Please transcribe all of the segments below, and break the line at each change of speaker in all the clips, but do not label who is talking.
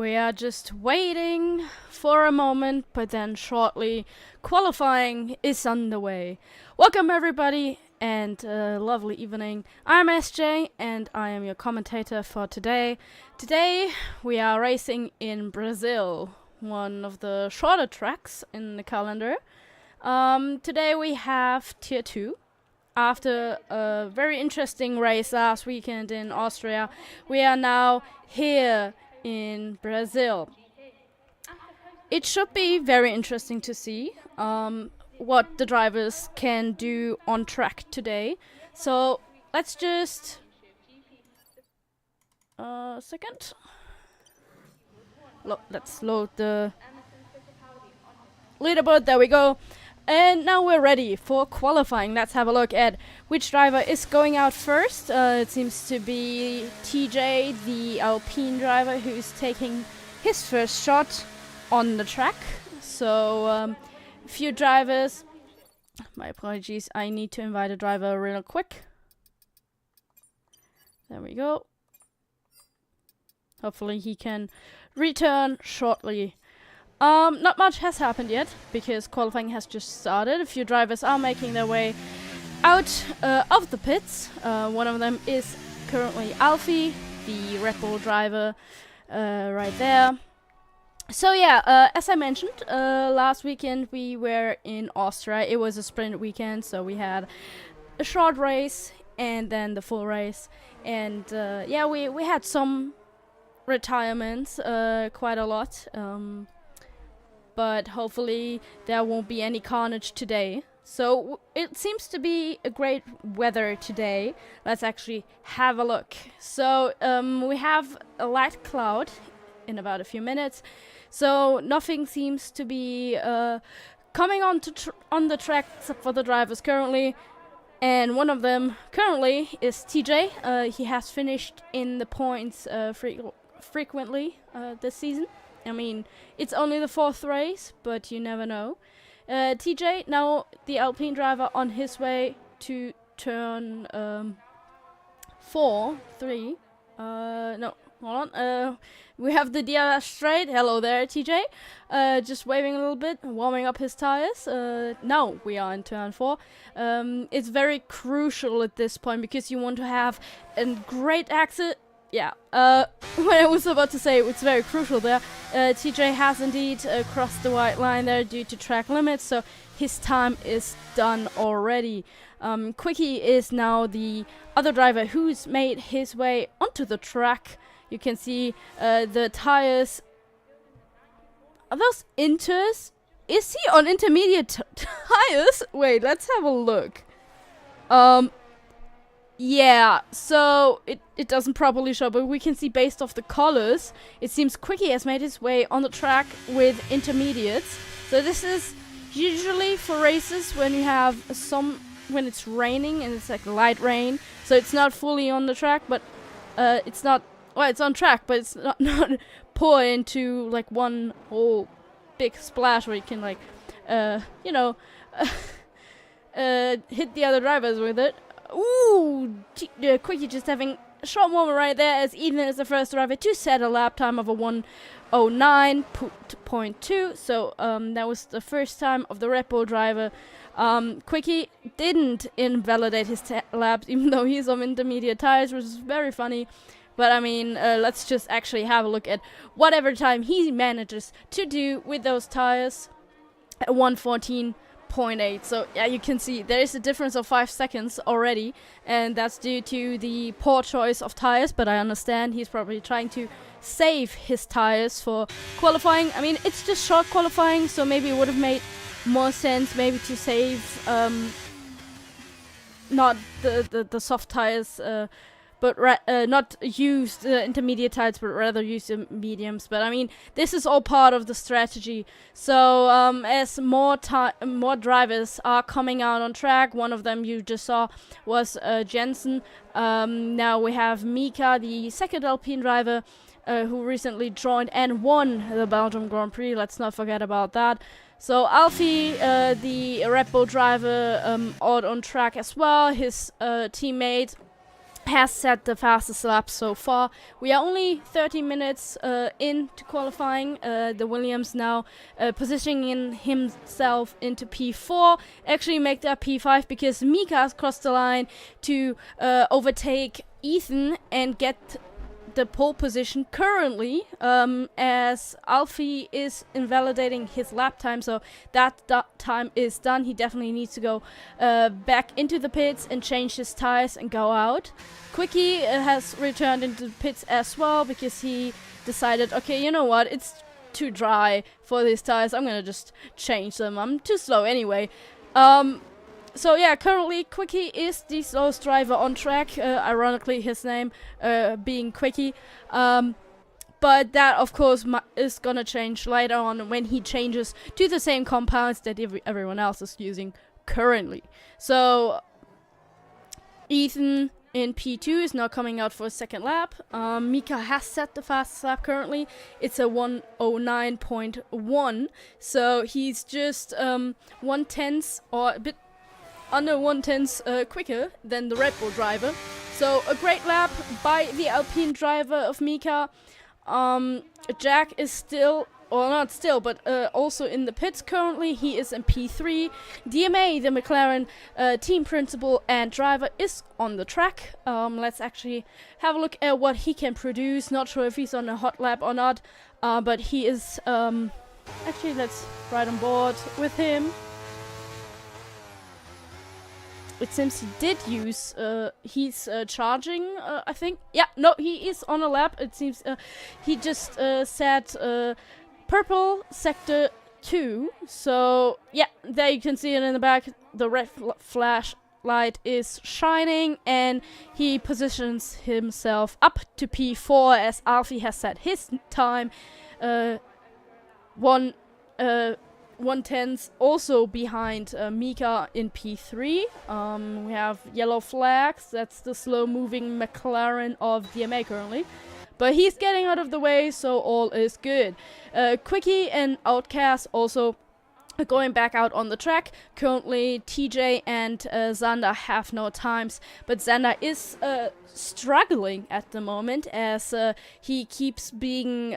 We are just waiting for a moment, but then shortly qualifying is underway. Welcome everybody and lovely evening. I'm SJ and I am your commentator for today. Today we are racing in Brazil, one of the shorter tracks in the calendar. Today we have Tier 2. After a very interesting race last weekend in Austria, we are now here in Brazil. It should be very interesting to see what the drivers can do on track today. So let's just second. Let's load the leaderboard. There we go. And now we're ready for qualifying. Let's have a look at which driver is going out first. It seems to be TJ, the Alpine driver, who's taking his first shot on the track. So a few drivers. My apologies, I need to invite a driver real quick. There we go. Hopefully he can return shortly. Not much has happened yet, because qualifying has just started. A few drivers are making their way out of the pits. One of them is currently Alfie, the Red Bull driver, right there. So yeah, as I mentioned, last weekend we were in Austria. It was a sprint weekend, so we had a short race and then the full race. And yeah, we had some retirements, quite a lot. But hopefully there won't be any carnage today. So it seems to be a great weather today. Let's actually have a look. So we have a light cloud in about a few minutes. So nothing seems to be coming on the track except for the drivers currently. And one of them currently is TJ. He has finished in the points frequently this season. I mean, it's only the fourth race, but you never know. TJ, now the Alpine driver, on his way to turn 3. No, hold on. We have the DRS straight. Hello there, TJ. Just waving a little bit, warming up his tires. Now we are in turn 4. It's very crucial at this point because you want to have a great exit. Yeah, when I was about to say it's very crucial there, TJ has indeed crossed the white line there due to track limits, so his time is done already. Quickie is now the other driver who's made his way onto the track. You can see the tires. Are those inters? Is he on intermediate tires? Wait, let's have a look. Yeah, so it doesn't properly show, but we can see based off the colors, it seems Quickie has made his way on the track with intermediates. So this is usually for races when you have when it's raining and it's like light rain. So it's not fully on the track, but it's not, well, it's on track, but it's not pour into like one whole big splash where you can like, you know, hit the other drivers with it. Ooh, Quickie just having a short moment right there as Ethan is the first driver to set a lap time of a 1:09.2. So that was the first time of the Red Bull driver. Quickie didn't invalidate his laps even though he's on intermediate tires, which is very funny. But I mean, let's just actually have a look at whatever time he manages to do with those tires at 1:14.8. So yeah, you can see there is a difference of 5 seconds already, and that's due to the poor choice of tires, but I understand he's probably trying to save his tires for qualifying. I mean, it's just short qualifying, so maybe it would have made more sense maybe to save not the soft tires, but not use the intermediate tires, but rather use the mediums. But I mean, this is all part of the strategy. So as more drivers are coming out on track, one of them you just saw was Jensen. Now we have Mika, the second Alpine driver, who recently joined and won the Belgium Grand Prix. Let's not forget about that. So Alfie, the Red Bull driver, out on track as well. His teammate has set the fastest lap so far. We are only 30 minutes into qualifying. The Williams now positioning himself into P4. Actually make that P5 because Mika has crossed the line to overtake Ethan and get the pole position currently, as Alfie is invalidating his lap time, so that time is done. He definitely needs to go back into the pits and change his tires and go out. Quickie has returned into the pits as well because he decided, okay, you know what, it's too dry for these tires, I'm gonna just change them, I'm too slow anyway. So yeah, currently Quickie is the slowest driver on track, ironically his name being Quickie. But that of course is gonna change later on when he changes to the same compounds that everyone else is using currently. So Ethan in P2 is now coming out for a second lap. Mika has set the fastest lap currently. It's a 1:09.1, so he's just 1/10 or a bit under 1/10 quicker than the Red Bull driver. So a great lap by the Alpine driver of Mika. Jack is still, or not still, but also in the pits currently. He is in P3. DMA, the McLaren team principal and driver, is on the track. Let's actually have a look at what he can produce. Not sure if he's on a hot lap or not, but he is, actually let's ride on board with him. It seems he did use, he's charging, I think. Yeah, no, he is on a lap. It seems he just set purple sector 2. So, yeah, there you can see it in the back. The red flashlight is shining, and he positions himself up to P4 as Alfie has set his time. 1/10 also behind Mika in P3. We have yellow flags. That's the slow-moving McLaren of DMA currently. But he's getting out of the way, so all is good. Quickie and Outcast also going back out on the track. Currently, TJ and Xander have no times, but Xander is struggling at the moment as he keeps being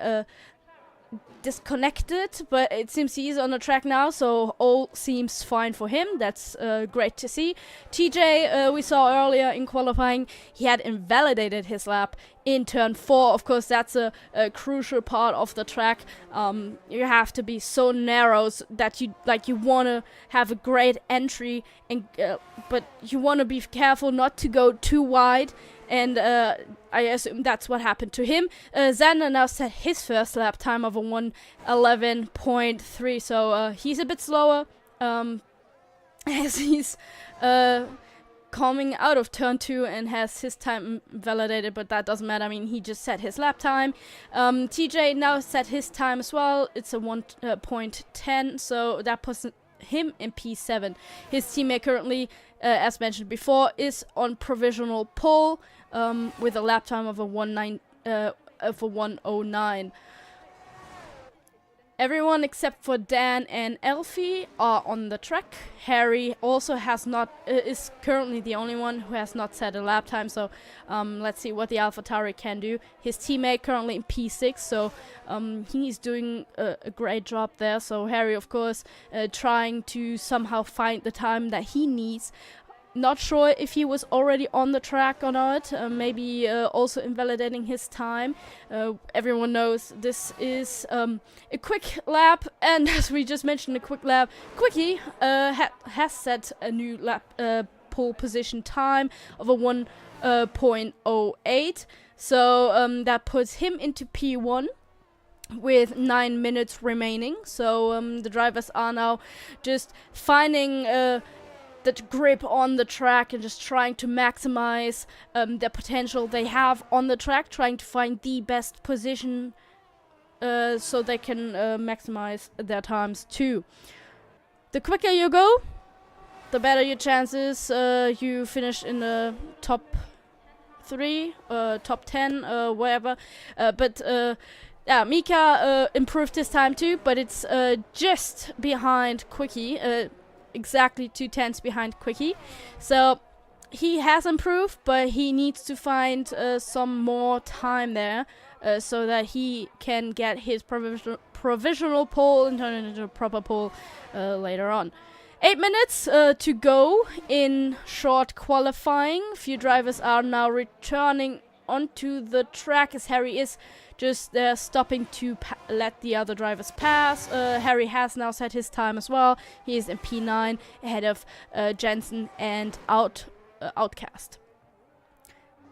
disconnected, but it seems he's on the track now, so all seems fine for him. That's great to see. TJ, we saw earlier in qualifying, he had invalidated his lap in turn 4. Of course, that's a crucial part of the track. You have to be so narrow that you want to have a great entry, and but you want to be careful not to go too wide. And I assume that's what happened to him. Xander now set his first lap time of a 1:11.3, so he's a bit slower as he's coming out of turn 2 and has his time validated, but that doesn't matter. I mean, he just set his lap time. TJ now set his time as well. It's a 1:10, so that puts him in P7. His teammate currently, as mentioned before, is on provisional pole with a lap time of a 1:09. Everyone except for Dan and Elfie are on the track. Harry also has not is currently the only one who has not set a lap time. So let's see what the AlphaTauri can do. His teammate currently in P6, so he's doing a great job there. So Harry, of course, trying to somehow find the time that he needs. Not sure if he was already on the track or not. Maybe also invalidating his time. Everyone knows this is a quick lap, and as we just mentioned, a quick lap. Quickie has set a new lap pole position time of a 1:08. So that puts him into P1 with 9 minutes remaining. So the drivers are now just finding that grip on the track and just trying to maximize the potential they have on the track, trying to find the best position so they can maximize their times too. The quicker you go, the better your chances you finish in the top 3, top 10, wherever. But yeah, Mika improved his time too, but it's just behind Quickie. Exactly 2/10 behind Quickie. So he has improved, but he needs to find some more time there so that he can get his provisional pole and turn it into a proper pole later on. 8 minutes to go in short qualifying. Few drivers are now returning onto the track as Harry is just stopping to let the other drivers pass. Harry has now set his time as well. He is in P9 ahead of Jensen and Outcast.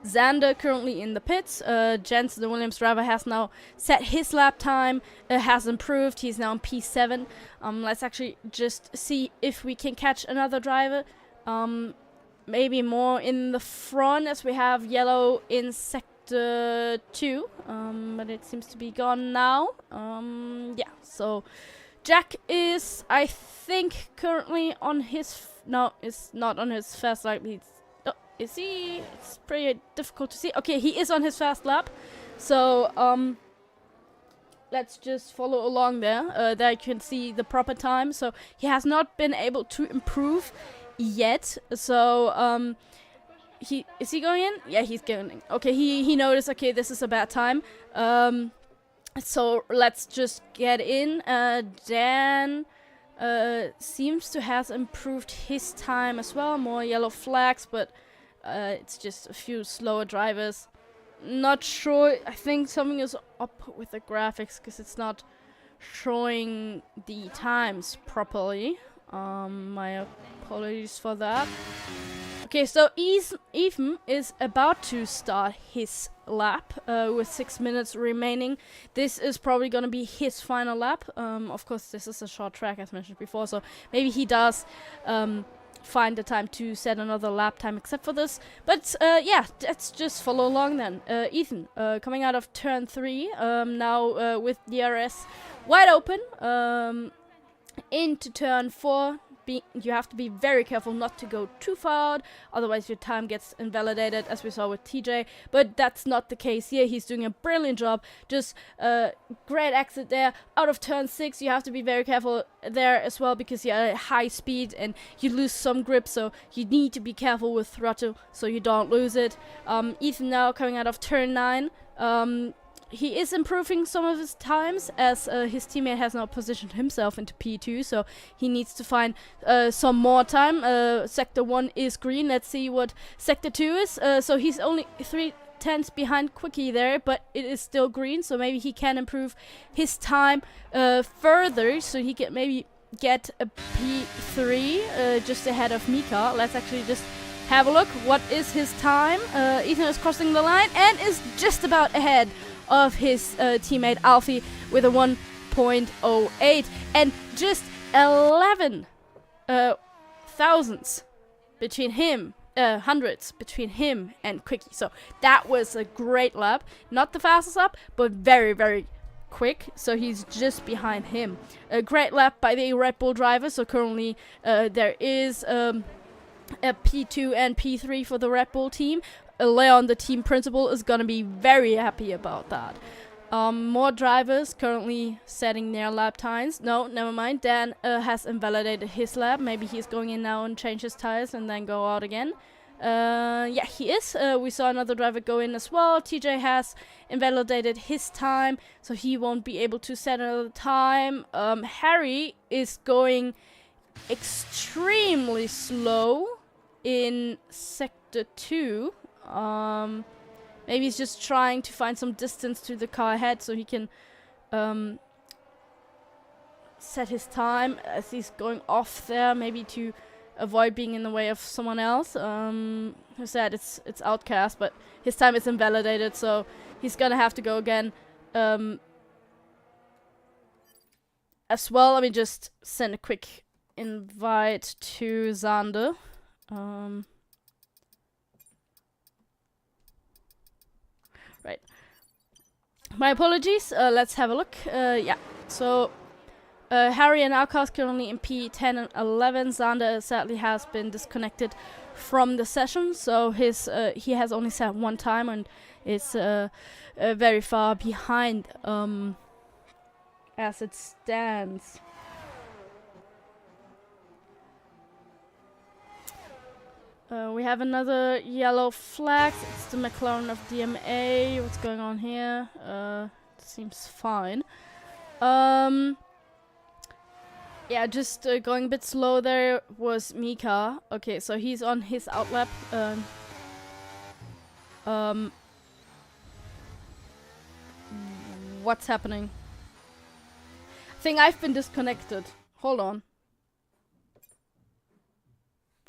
Xander currently in the pits. Jensen, the Williams driver, has now set his lap time, has improved. He's now in P7. Let's actually just see if we can catch another driver. Maybe more in the front as we have yellow in sector 2. But it seems to be gone now. Yeah, so Jack is, I think, currently on his... no, it's not on his fast lap. Is he? It's pretty difficult to see. Okay, he is on his fast lap. So, let's just follow along there. There you can see the proper time. So, he has not been able to improve yet. So, is he going in? Yeah, he's going in. Okay, he noticed, okay, this is a bad time. So, let's just get in. Dan... seems to have improved his time as well. More yellow flags, but it's just a few slower drivers. Not sure. I think something is up with the graphics because it's not showing the times properly. My apologies for that. Okay, so Ethan is about to start his lap with 6 minutes remaining. This is probably going to be his final lap. Of course, this is a short track, as mentioned before, so maybe he does find the time to set another lap time except for this. But yeah, let's just follow along then. Ethan, coming out of turn 3, now with DRS wide open, into turn 4. You have to be very careful not to go too far out, otherwise your time gets invalidated, as we saw with TJ. But that's not the case here. He's doing a brilliant job. Just great exit there. Out of turn 6, you have to be very careful there as well, because you're at high speed and you lose some grip, so you need to be careful with throttle so you don't lose it. Ethan now coming out of turn 9. He is improving some of his times, as his teammate has now positioned himself into P2, so he needs to find some more time. Sector 1 is green. Let's see what Sector 2 is. So he's only 3/10 behind Quickie there, but it is still green, so maybe he can improve his time further, so he can maybe get a P3 just ahead of Mika. Let's actually just have a look. What is his time? Ethan is crossing the line and is just about ahead of his teammate Alfie with a 1.08 and just 11 thousandths between him, hundredths between him and Quickie. So that was a great lap. Not the fastest lap, but very, very quick. So he's just behind him. A great lap by the Red Bull driver. So currently there is a P2 and P3 for the Red Bull team. Leon, the team principal, is gonna be very happy about that. More drivers currently setting their lap times. No, never mind. Dan has invalidated his lap. Maybe he's going in now and change his tires and then go out again. Yeah, he is. We saw another driver go in as well. TJ has invalidated his time, so he won't be able to set another time. Harry is going extremely slow in Sector 2. Maybe he's just trying to find some distance to the car ahead so he can set his time as he's going off there, maybe to avoid being in the way of someone else. Who said it's Outcast, but his time is invalidated, so he's gonna have to go again. As well, let me just send a quick invite to Xander. Right. My apologies. Let's have a look. Yeah. So Harry and Outcast currently in P10 and 11. Xander sadly has been disconnected from the session, so his he has only set one time and is very far behind as it stands. We have another yellow flag. It's the McLaren of DMA. What's going on here? Seems fine. Yeah, just going a bit slow there was Mika. Okay, so he's on his outlap. What's happening? I think I've been disconnected. Hold on.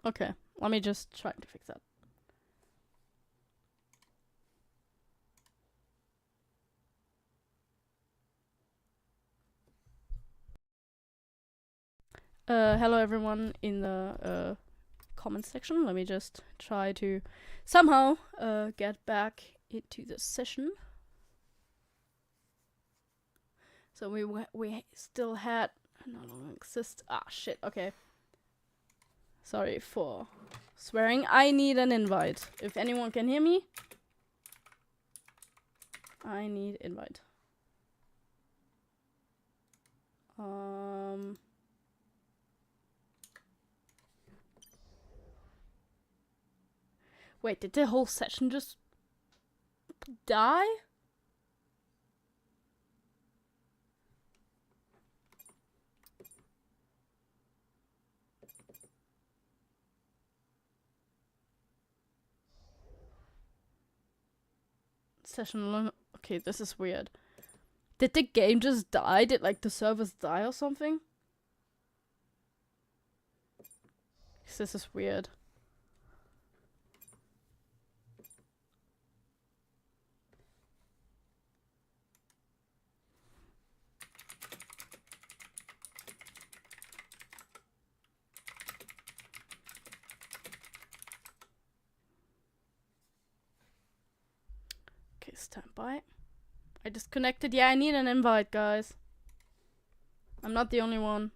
Okay, let me just try to fix that. Hello everyone in the comment section. Let me just try to somehow get back into the session. So we still had no longer exist. Ah shit. Okay. Sorry for swearing. I need an invite. If anyone can hear me, I need invite. Wait, did the whole session just die? Session long. Okay, this is weird. Did the game just die? Did like the servers die or something? This is weird. Okay, stand by. I disconnected. Yeah, I need an invite, guys. I'm not the only one.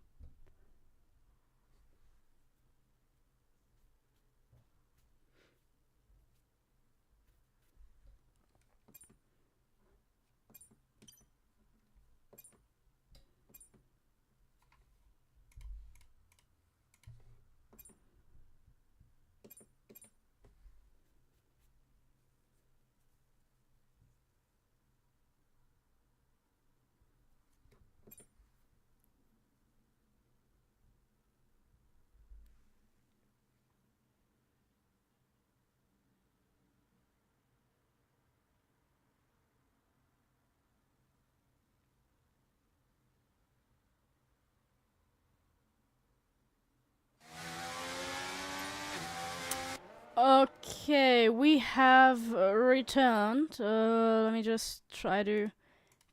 Okay, we have returned. Let me just try to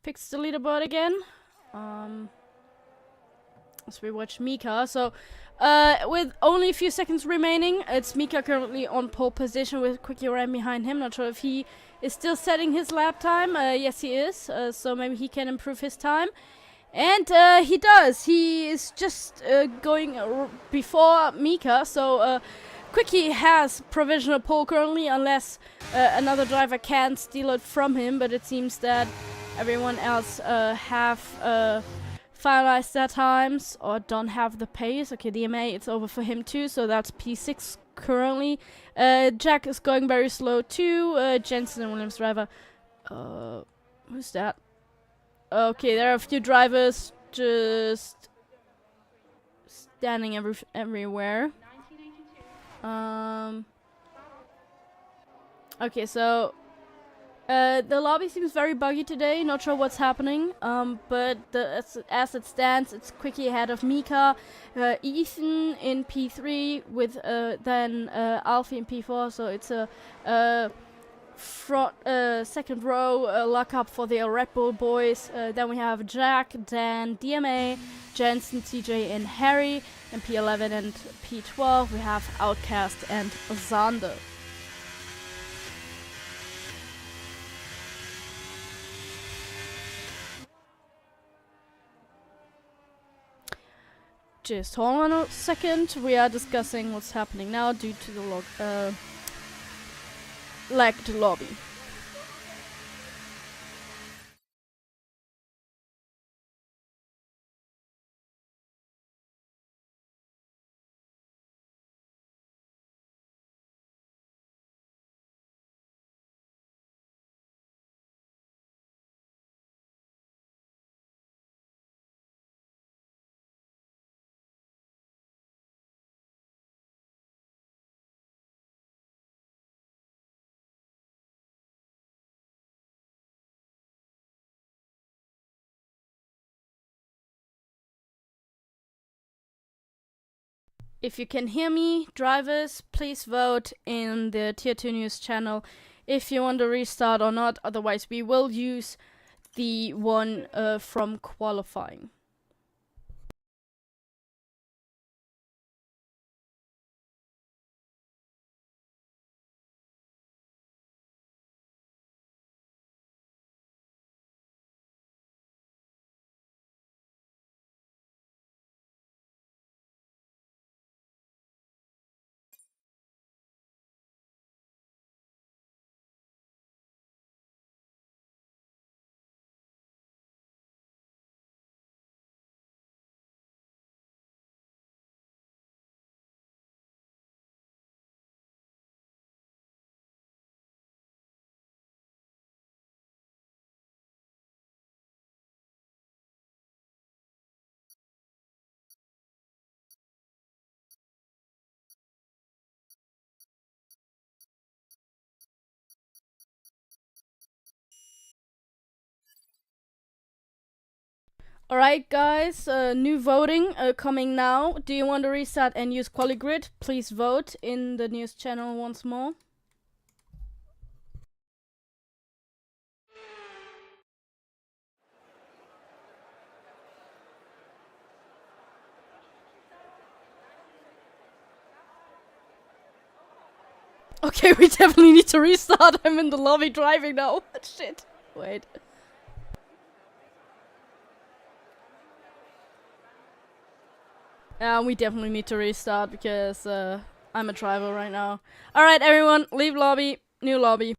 fix the leaderboard again. As we watch Mika. So, with only a few seconds remaining, it's Mika currently on pole position with Quickie right behind him. Not sure if he is still setting his lap time. Yes, he is. So maybe he can improve his time. And he does. He is just going before Mika. So, Quickie has provisional pole currently, unless another driver can steal it from him. But it seems that everyone else have finalized their times or don't have the pace. Okay, DMA, it's over for him too. So that's P6 currently. Jack is going very slow too. Jensen and Williams driver. Who's that? Okay, there are a few drivers just standing everywhere. Okay, so the lobby seems very buggy today. Not sure what's happening. But as it stands, it's Quickie ahead of Mika, Ethan in P3 with then Alfie in P4. So it's a front second row lockup for the Red Bull boys. Then we have Jack, Dan, DMA, Jensen, TJ, and Harry. In P11 and P12 we have Outcast and Zander. Just hold on a second. We are discussing what's happening now due to the lagged lobby. If you can hear me, drivers, please vote in the Tier 2 News channel if you want to restart or not. Otherwise, we will use the one from qualifying. Alright guys, new voting coming now. Do you want to restart and use QualiGrid? Please vote in the news channel once more. Okay, we definitely need to restart. I'm in the lobby driving now. Shit. Wait. We definitely need to restart because I'm a driver right now. Alright everyone, leave lobby, new lobby.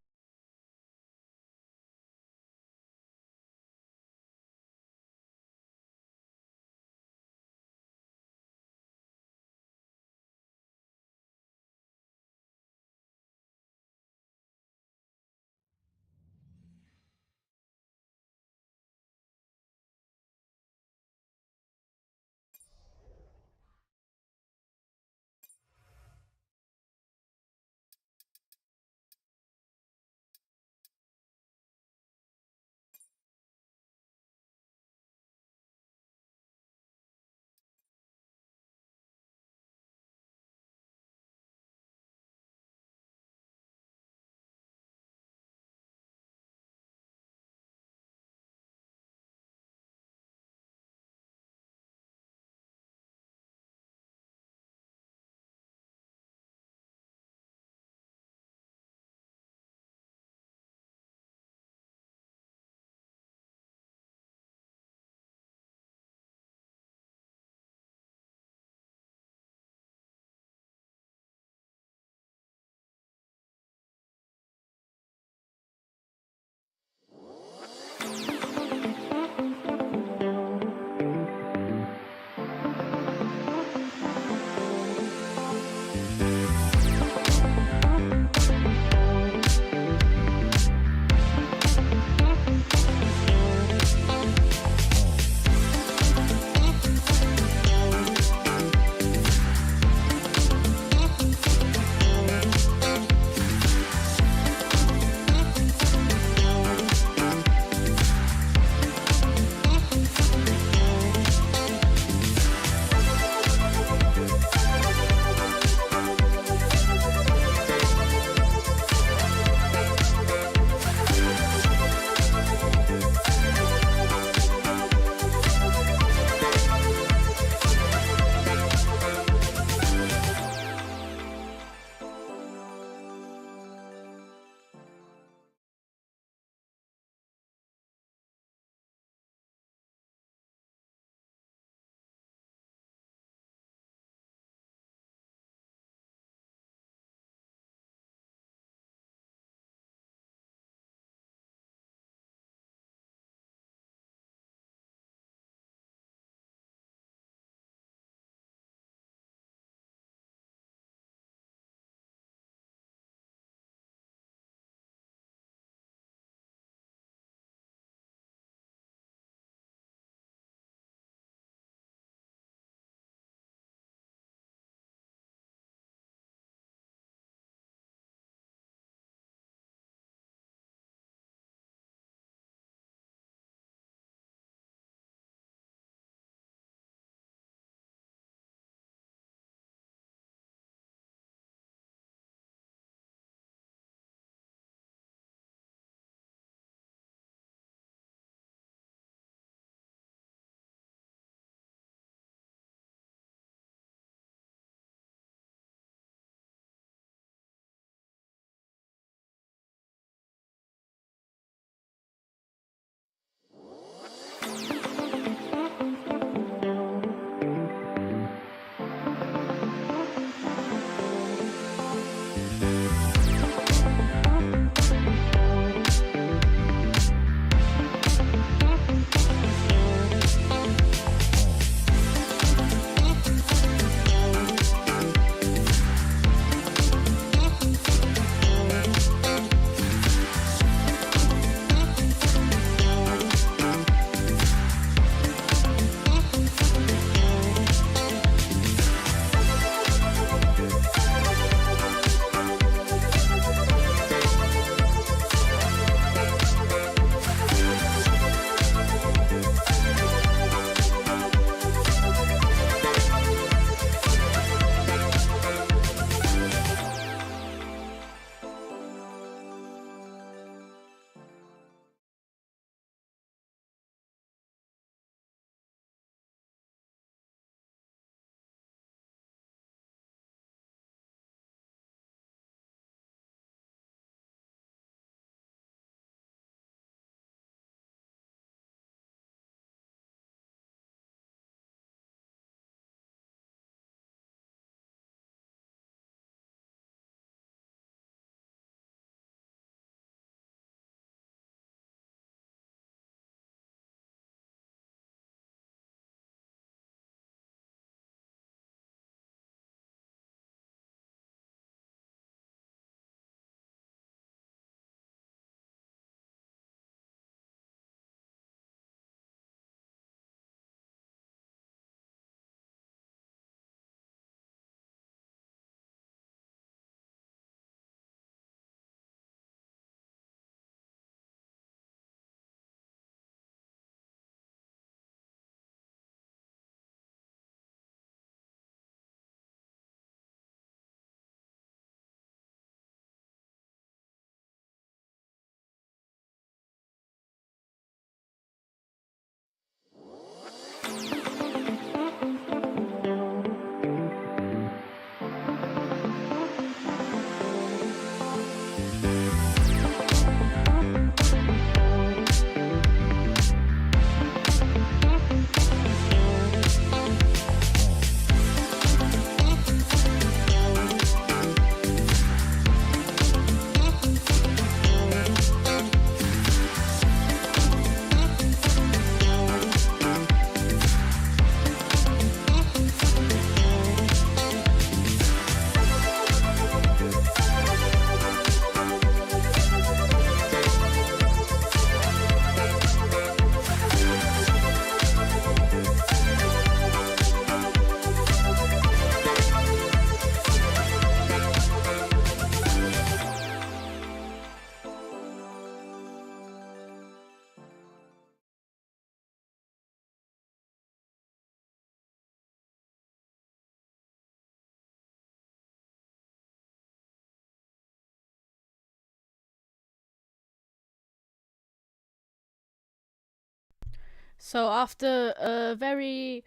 So after a very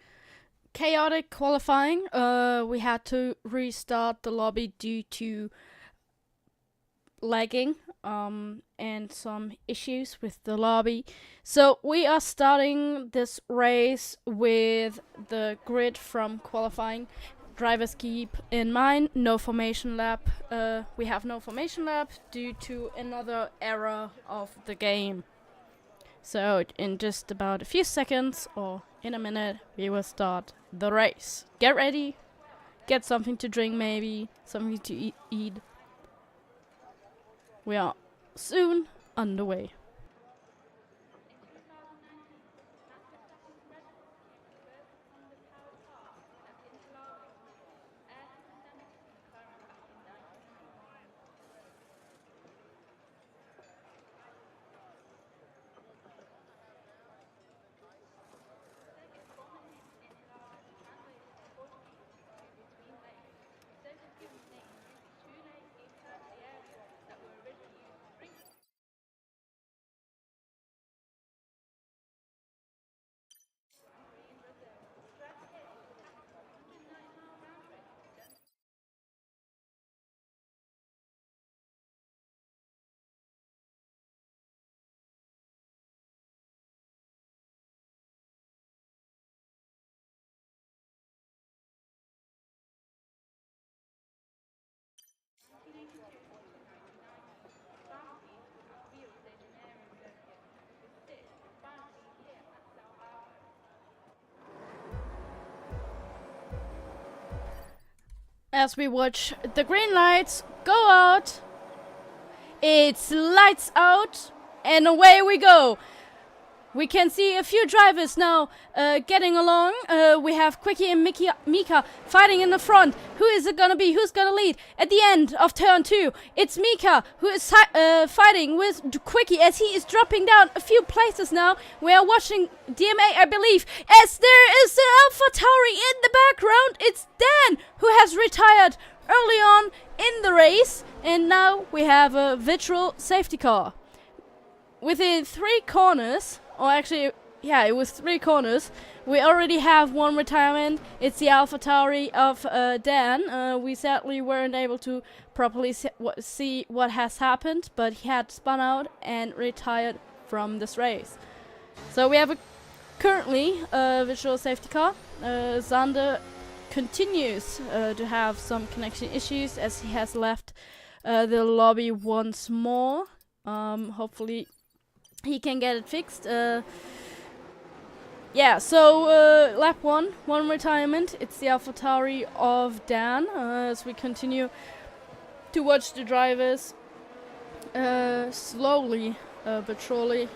chaotic qualifying, we had to restart the lobby due to lagging and some issues with the lobby. So we are starting this race with the grid from qualifying. Drivers keep in mind no formation lap. We have no formation lap due to another error of the game. So in just about a few seconds or in a minute we will start the race. Get ready, get something to drink, maybe something to eat. We are soon underway. As we watch the green lights go out, it's lights out, and away we go. We can see a few drivers now getting along. We have Quickie and Mika fighting in the front. Who is it gonna be? Who's gonna lead? At the end of turn 2, it's Mika who is fighting with Quickie as he is dropping down a few places now. We are watching DMA, I believe, as there is an AlphaTauri in the background. It's Dan who has retired early on in the race. And now we have a virtual safety car. Within 3 corners, or actually, yeah, it was 3 corners. We already have one retirement. It's the AlphaTauri of Dan. We sadly weren't able to properly see what has happened, but he had spun out and retired from this race. So we have currently a visual safety car. Zander continues to have some connection issues as he has left the lobby once more. Hopefully he can get it fixed. Yeah, so lap 1, one retirement. It's the AlphaTauri of Dan. As we continue to watch the drivers slowly but surely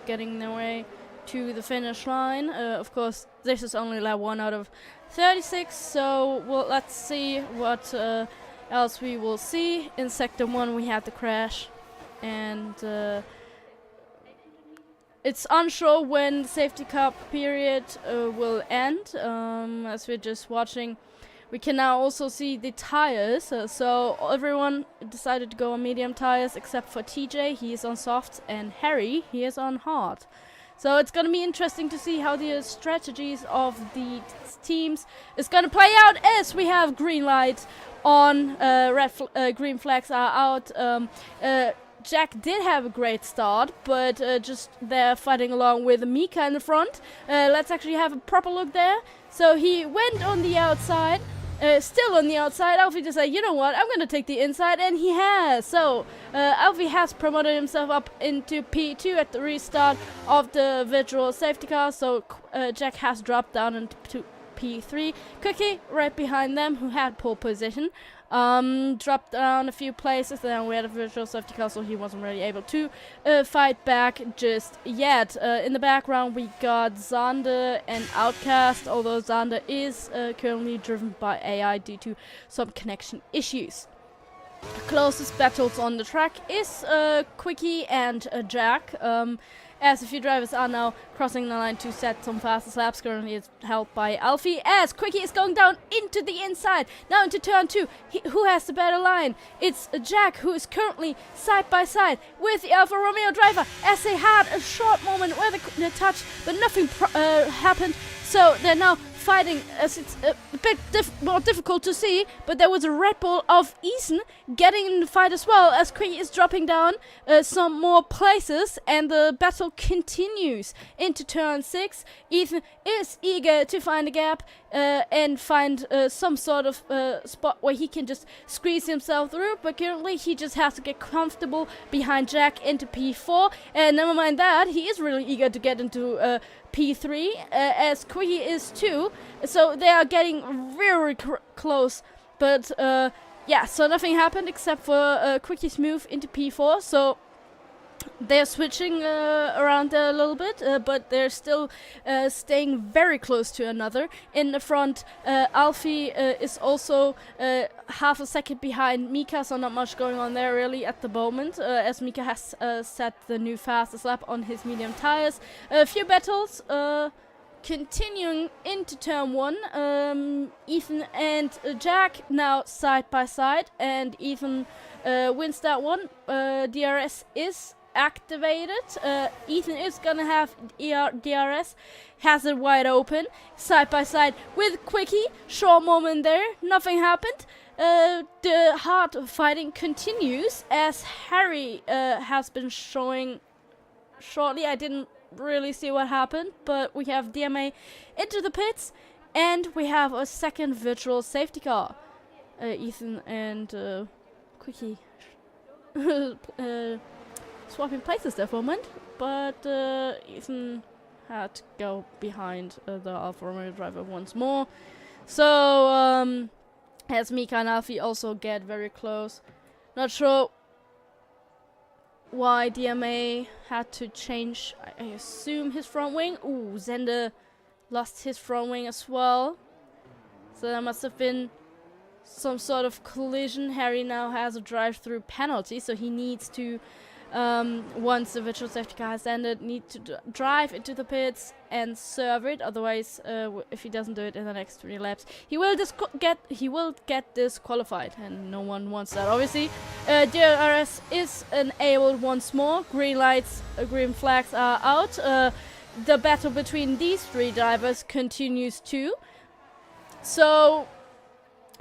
getting their way to the finish line. Of course, this is only lap 1 out of 36, so let's see what else we will see. In sector 1 we had the crash, and it's unsure when the safety car period will end. As we're just watching, we can now also see the tires. So everyone decided to go on medium tires except for TJ. He is on soft, and Harry, he is on hard. So it's going to be interesting to see how the strategies of the teams is going to play out as we have green lights on, green flags are out. Jack did have a great start, but just they're fighting along with Mika in the front. Let's actually have a proper look there. So he went on the outside, still on the outside. Alfie decided, you know what, I'm going to take the inside, and he has. So Alfie has promoted himself up into P2 at the restart of the virtual safety car. So Jack has dropped down into P3. Cookie right behind them, who had pole position. Dropped down a few places, then we had a virtual safety car, so he wasn't really able to fight back just yet. In the background we got Zander and Outcast, although Zander is currently driven by AI due to some connection issues. The closest battles on the track is Quickie and Jack. as a few drivers are now crossing the line to set some fastest laps. Currently it's held by Alfie, as Quickie is going down into the inside, now into turn 2. Who has the better line? It's Jack, who is currently side by side with the Alfa Romeo driver, as they had a short moment where they touched, but nothing happened. So they're now fighting, as it's a bit more difficult to see, but there was a Red Bull of Ethan getting in the fight as well, as Quickie is dropping down some more places, and the battle continues into turn 6. Ethan is eager to find a gap and find some sort of spot where he can just squeeze himself through, but currently he just has to get comfortable behind Jack into P4, and never mind that, he is really eager to get into P3, as Quickie is too, so they are getting very close, but yeah, so nothing happened except for Quickie's move into P4, so they're switching around there a little bit, but they're still staying very close to another. In the front, Alfie is also half a second behind Mika, so not much going on there really at the moment, as Mika has set the new fastest lap on his medium tires. A few battles continuing into turn 1. Ethan and Jack now side by side, and Ethan wins that one. DRS is activated. Ethan is gonna have DRS, has it wide open, side by side with Quickie. Short moment there, nothing happened. The hard fighting continues, as Harry has been showing shortly. I didn't really see what happened, but we have DMA into the pits, and we have a second virtual safety car. Ethan and Quickie swapping places there for a moment, but Ethan had to go behind the Alfa Romeo driver once more. So as Mika and Alfie also get very close. Not sure why DMA had to change, I assume, his front wing. Ooh, Zender lost his front wing as well. So there must have been some sort of collision. Harry now has a drive-through penalty, so he needs to, once the virtual safety car has ended, need to drive into the pits and serve it. Otherwise, if he doesn't do it in the next 3 laps, he will get disqualified, and no one wants that, obviously. DRS is enabled once more. Green lights, green flags are out. The battle between these 3 drivers continues too. So,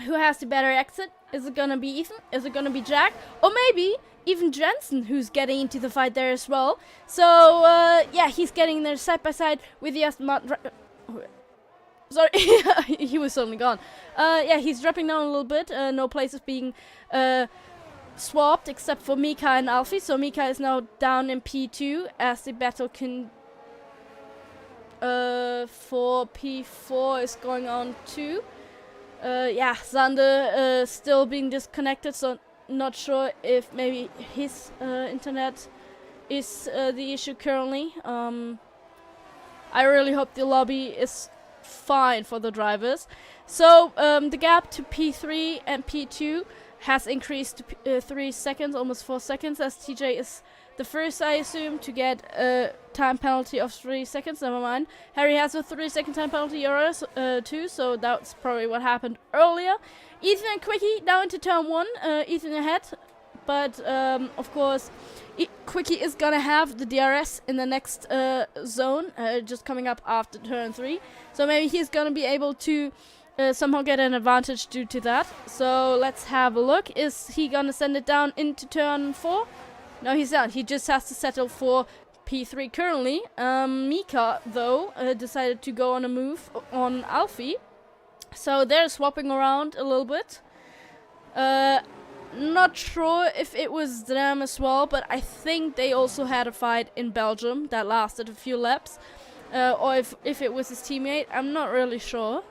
who has the better exit? Is it gonna be Ethan? Is it gonna be Jack? Or maybe even Jensen, who's getting into the fight there as well. So, yeah, he's getting there side by side with the Aston Martin. Sorry, he was suddenly gone. Yeah, he's dropping down a little bit. No places being swapped except for Mika and Alfie. So Mika is now down in P2 as the battle for P4 is going on too. Yeah, Zander still being disconnected, so not sure if maybe his internet is the issue currently. I really hope the lobby is fine for the drivers. So the gap to P3 and P2 has increased to 3 seconds, almost 4 seconds, as TJ is the first, I assume, to get a time penalty of 3 seconds. Never mind. Harry has a 3-second time penalty too, so that's probably what happened earlier. Ethan and Quickie now into turn 1. Ethan ahead, but of course, Quickie is gonna have the DRS in the next zone, just coming up after turn 3. So maybe he's gonna be able to somehow get an advantage due to that. So let's have a look. Is he gonna send it down into turn 4? No, he's not. He just has to settle for P3 currently. Mika, though, decided to go on a move on Alfie. So they're swapping around a little bit. Not sure if it was them as well, but I think they also had a fight in Belgium that lasted a few laps. Or if it was his teammate, I'm not really sure.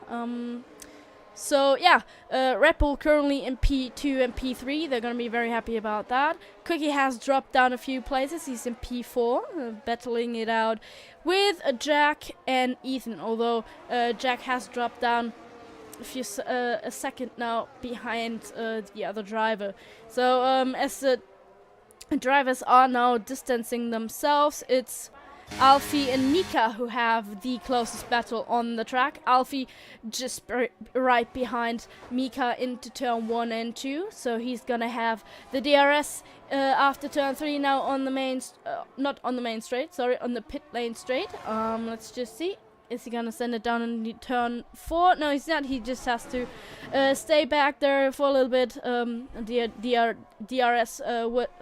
So yeah, Red Bull currently in P2 and P3. They're going to be very happy about that. Quickie has dropped down a few places. He's in P4, battling it out with Jack and Ethan. Although Jack has dropped down a second now behind the other driver. So as the drivers are now distancing themselves, it's Alfie and Mika who have the closest battle on the track. Alfie just right behind Mika into turn 1 and 2, so he's gonna have the DRS after turn 3 now on the main, not on the main straight, sorry, on the pit lane straight. Let's just see. Is he gonna send it down in turn 4? No, he's not. He just has to stay back there for a little bit. DRS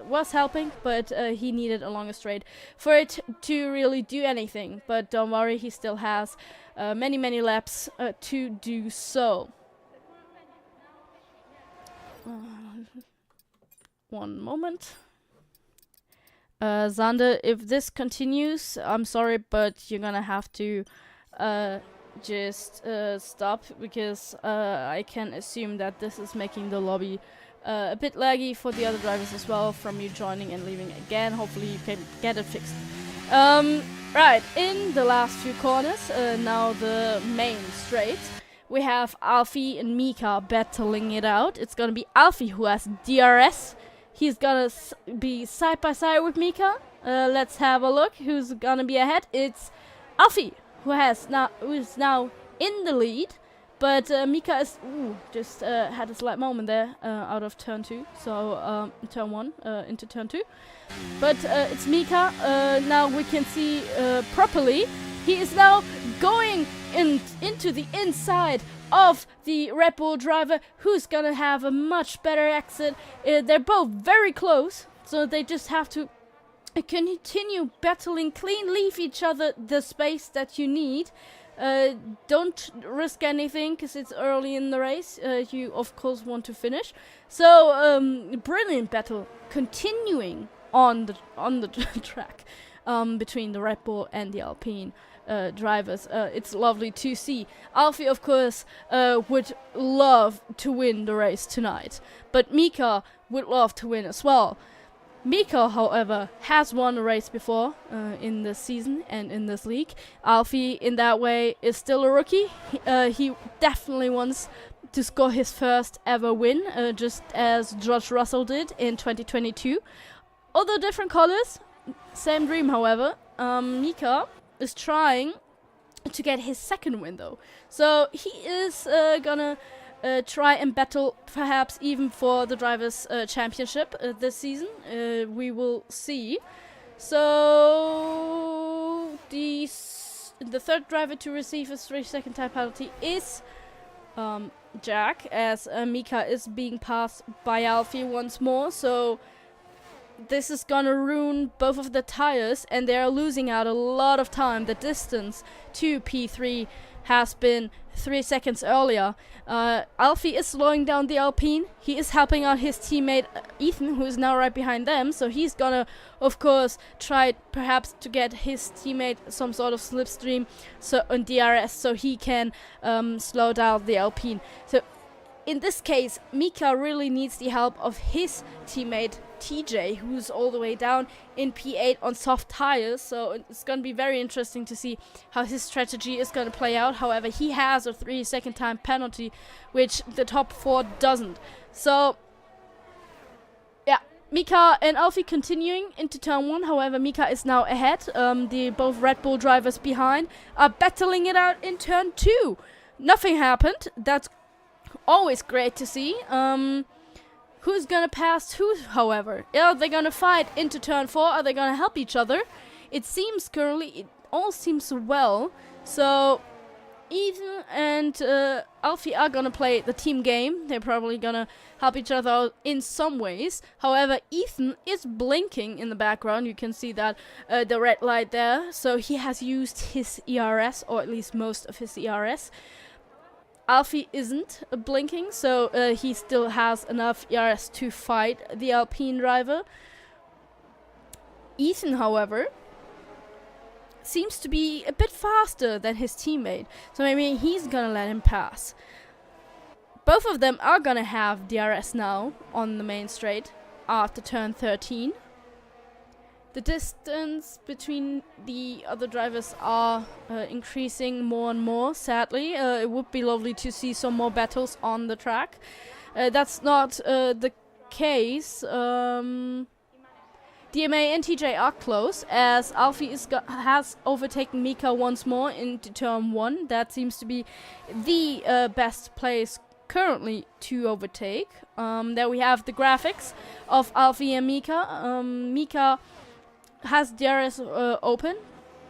was helping, but he needed a longer straight for it to really do anything. But don't worry, he still has many laps to do so. One moment. Xander, if this continues, I'm sorry, but you're gonna have to just stop, because I can assume that this is making the lobby a bit laggy for the other drivers as well from you joining and leaving again. Hopefully you can get it fixed. Right, in the last few corners, now the main straight, we have Alfie and Mika battling it out. It's gonna be Alfie who has DRS. He's gonna be side by side with Mika. Let's have a look who's gonna be ahead. It's Alfie who is now in the lead, but Mika is just had a slight moment there out of turn 2, so turn 1 into turn 2. But it's Mika. Now we can see properly. He is now going into the inside of the Red Bull driver, who's gonna have a much better exit. They're both very close, so they just have to continue battling clean, leave each other the space that you need. Don't risk anything because it's early in the race. You of course want to finish. So brilliant battle continuing on the track between the Red Bull and the Alpine drivers. It's lovely to see. Alfie of course would love to win the race tonight, but Mika would love to win as well. Mika, however, has won a race before in this season and in this league. Alfie, in that way, is still a rookie. He definitely wants to score his first ever win, just as George Russell did in 2022. Although different colors, same dream, however. Mika is trying to get his second win, though. So he is gonna try and battle perhaps even for the Drivers' Championship this season. We will see. So the third driver to receive a 3-second time penalty is Jack, as Mika is being passed by Alfie once more. So this is gonna ruin both of the tires, and they are losing out a lot of time. The distance to P3 has been 3 seconds earlier. Alfie is slowing down the Alpine. He is helping out his teammate Ethan, who is now right behind them. So he's gonna, of course, try perhaps to get his teammate some sort of slipstream on DRS, so he can slow down the Alpine. So in this case, Mika really needs the help of his teammate TJ, who's all the way down in P8 on soft tires. So it's going to be very interesting to see how his strategy is going to play out. However, he has a 3-second time penalty, which the top 4 doesn't. So yeah, Mika and Alfie continuing into turn 1. However, Mika is now ahead. The both Red Bull drivers behind are battling it out in turn 2. Nothing happened. That's always great to see. Who's gonna pass who, however? Are they gonna fight into turn 4? Are they gonna help each other? It seems currently, it all seems well. So Ethan and Alfie are gonna play the team game. They're probably gonna help each other out in some ways. However, Ethan is blinking in the background. You can see that the red light there. So he has used his ERS, or at least most of his ERS. Alfie isn't blinking, so he still has enough ERS to fight the Alpine driver. Ethan, however, seems to be a bit faster than his teammate, so maybe he's gonna let him pass. Both of them are gonna have DRS now on the main straight after turn 13. The distance between the other drivers are increasing more and more, sadly. It would be lovely to see some more battles on the track. That's not the case. DMA and TJ are close, as Alfie has overtaken Mika once more into turn 1. That seems to be the best place currently to overtake. There we have the graphics of Alfie and Mika. Mika has DRS open,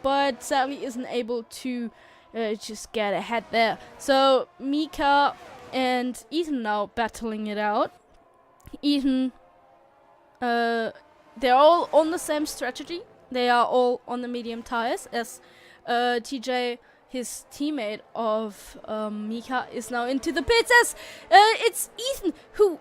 but sadly isn't able to just get ahead there. So Mika and Ethan now battling it out. Ethan, they're all on the same strategy. They are all on the medium tires, as TJ, his teammate of Mika, is now into the pits, as it's Ethan who...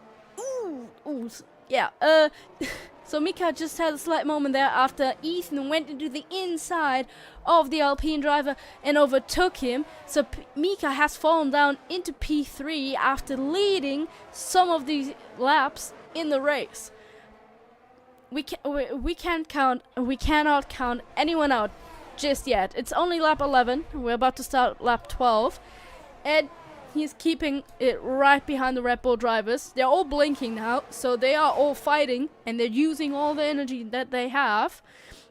So Mika just had a slight moment there after Ethan went into the inside of the Alpine driver and overtook him. So Mika has fallen down into P3 after leading some of these laps in the race. We cannot count anyone out just yet. It's only lap 11. We're about to start lap 12, and he's keeping it right behind the Red Bull drivers. They're all blinking now, so they are all fighting, and they're using all the energy that they have.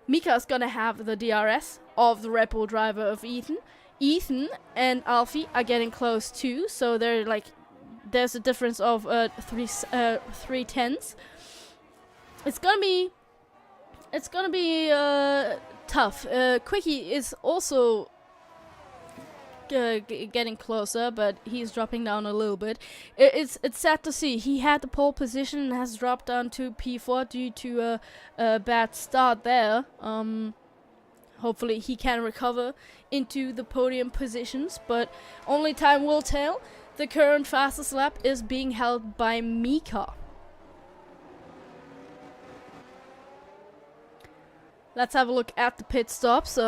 Mika's gonna have the DRS of the Red Bull driver of Ethan. Ethan and Alfie are getting close too, so they're like, there's a difference of 3/10. It's gonna be tough. Quickie is also getting closer, but he's dropping down a little bit. It's sad to see. He had the pole position and has dropped down to P4 due to a bad start there. Hopefully he can recover into the podium positions, but only time will tell. The current fastest lap is being held by Mika. Let's have a look at the pit stops.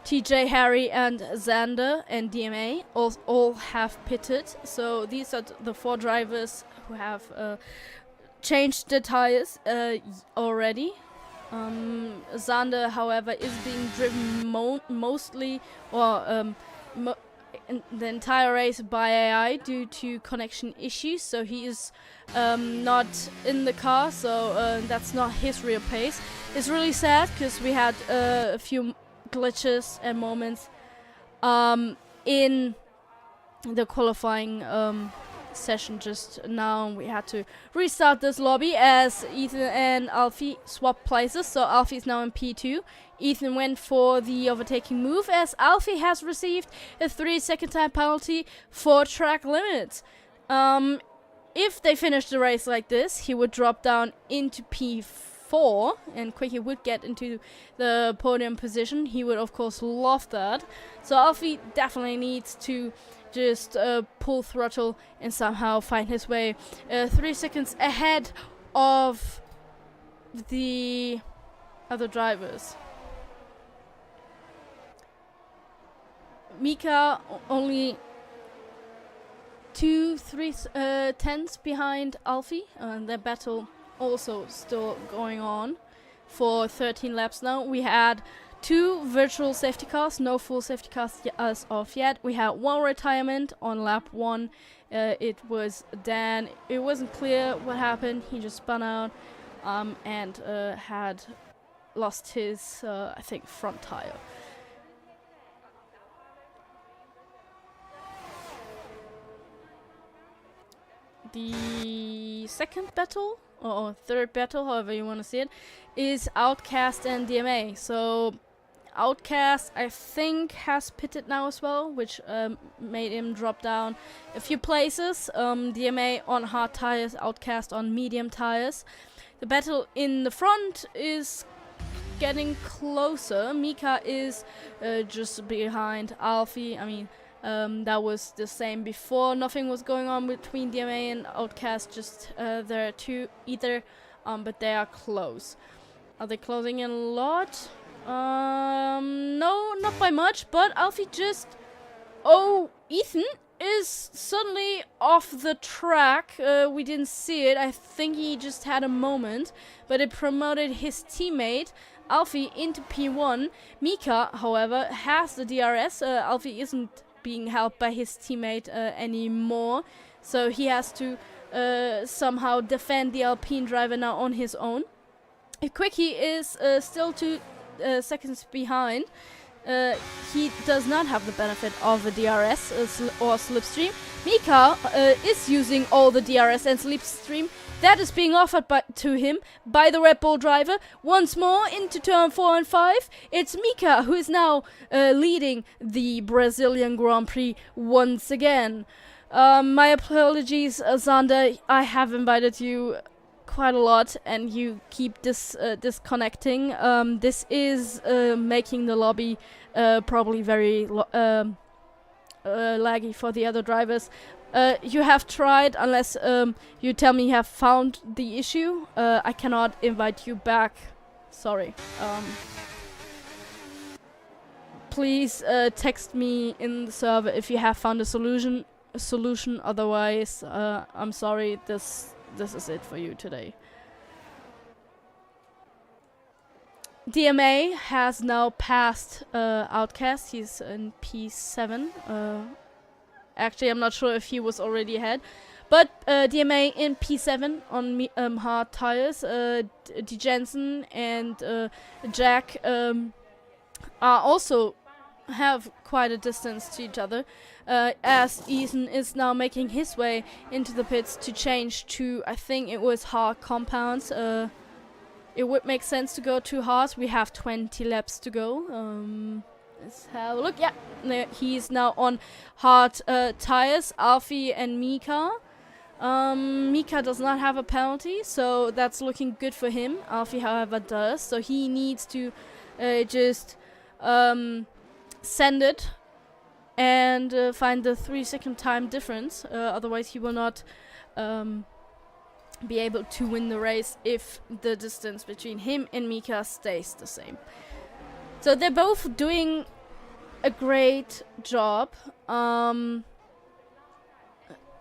TJ, Harry, and Xander and DMA all have pitted. So these are the 4 drivers who have changed the tires already. Xander, however, is being driven mostly, or the entire race by AI due to connection issues. So he is not in the car, so that's not his real pace. It's really sad because we had a few glitches and moments in the qualifying session just now. We had to restart this lobby as Ethan and Alfie swapped places, so Alfie is now in P2. Ethan went for the overtaking move, as Alfie has received a 3-second time penalty for track limits. If they finish the race like this, he would drop down into P4, and Quickie would get into the podium position. He would, of course, love that. So Alfie definitely needs to just pull throttle and somehow find his way 3 seconds ahead of the other drivers. Mika only 2-3 tenths behind Alfie, and their battle also still going on for 13 laps now. We had 2 virtual safety cars, no full safety cars as of yet. We had 1 retirement on lap 1. It was Dan. It wasn't clear what happened. He just spun out and had lost his, I think, front tire. The second battle, or third battle, however you want to see it, is Outcast and DMA. So Outcast, I think, has pitted now as well, which made him drop down a few places. DMA on hard tires, Outcast on medium tires. The battle in the front is getting closer. Mika is just behind Alfie. I mean, that was the same before. Nothing was going on between DMA and Outcast, just there are 2 either, but they are close. Are they closing in a lot? No, not by much, but Alfie just... Oh, Ethan is suddenly off the track. We didn't see it. I think he just had a moment, but it promoted his teammate Alfie into P1. Mika, however, has the DRS. Alfie isn't being helped by his teammate anymore, so he has to somehow defend the Alpine driver now on his own. Quickie is still 2 seconds behind. He does not have the benefit of the DRS or slipstream. Mika is using all the DRS and slipstream that is being offered to him by the Red Bull driver. Once more into turn 4 and 5. It's Mika who is now leading the Brazilian Grand Prix once again. My apologies, Xander. I have invited you quite a lot and you keep disconnecting. This is making the lobby probably very laggy for the other drivers. You have tried, unless you tell me you have found the issue. I cannot invite you back. Sorry. Please text me in the server if you have found a solution. Otherwise, I'm sorry. This is it for you today. DMA has now passed Outcast. He's in P7. Actually, I'm not sure if he was already ahead. But DMA in P7 on hard tires. D. Jensen and Jack are also have quite a distance to each other. As Ethan is now making his way into the pits to change to, I think it was hard compounds. It would make sense to go to hard. We have 20 laps to go. Let's have a look. Yeah, he's now on hard tires. Alfie and Mika. Mika does not have a penalty, so that's looking good for him. Alfie, however, does. So he needs to just send it and find the 3-second time difference. Otherwise, he will not be able to win the race if the distance between him and Mika stays the same. So they're both doing a great job.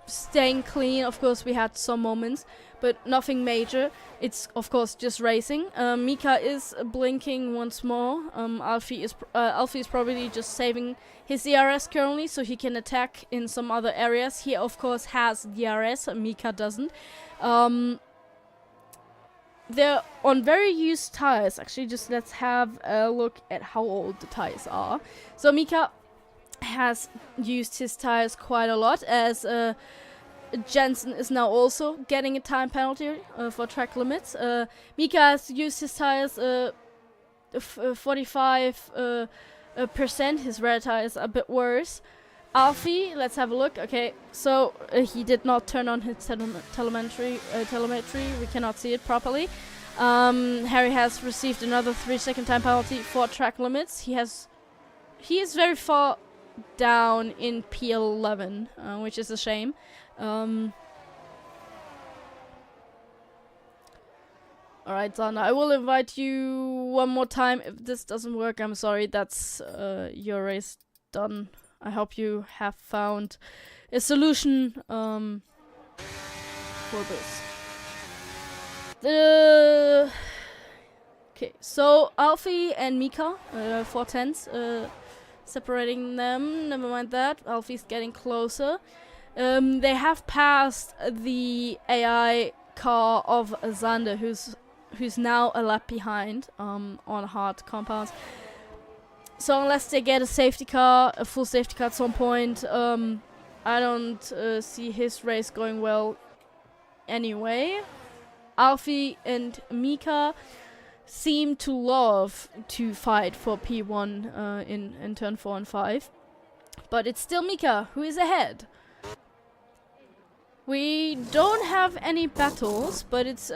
Staying clean. Of course, we had some moments, but nothing major. It's of course just racing. Mika is blinking once more. Alfie is probably just saving his DRS currently, so he can attack in some other areas. He of course has DRS. Mika doesn't. They're on very used tires. Actually, just let's have a look at how old the tires are. So Mika has used his tires quite a lot, as Jensen is now also getting a time penalty for track limits. Mika has used his tires 45%. His rear tires are a bit worse. Alfie, let's have a look. Okay, so he did not turn on his telemetry. We cannot see it properly. Harry has received another 3-second time penalty for track limits. He is very far down in P11, which is a shame. Alright, Zana, I will invite you one more time. If this doesn't work, I'm sorry. That's your race done. I hope you have found a solution for this. Okay, so Alfie and Mika, 4/10s, separating them. Never mind that. Alfie's getting closer. They have passed the AI car of Xander, who's now a lap behind on hard compounds. So unless they get a safety car, a full safety car at some point, I don't see his race going well anyway. Alfie and Mika seem to love to fight for P1 in turn 4 and 5. But it's still Mika who is ahead. We don't have any battles, but it's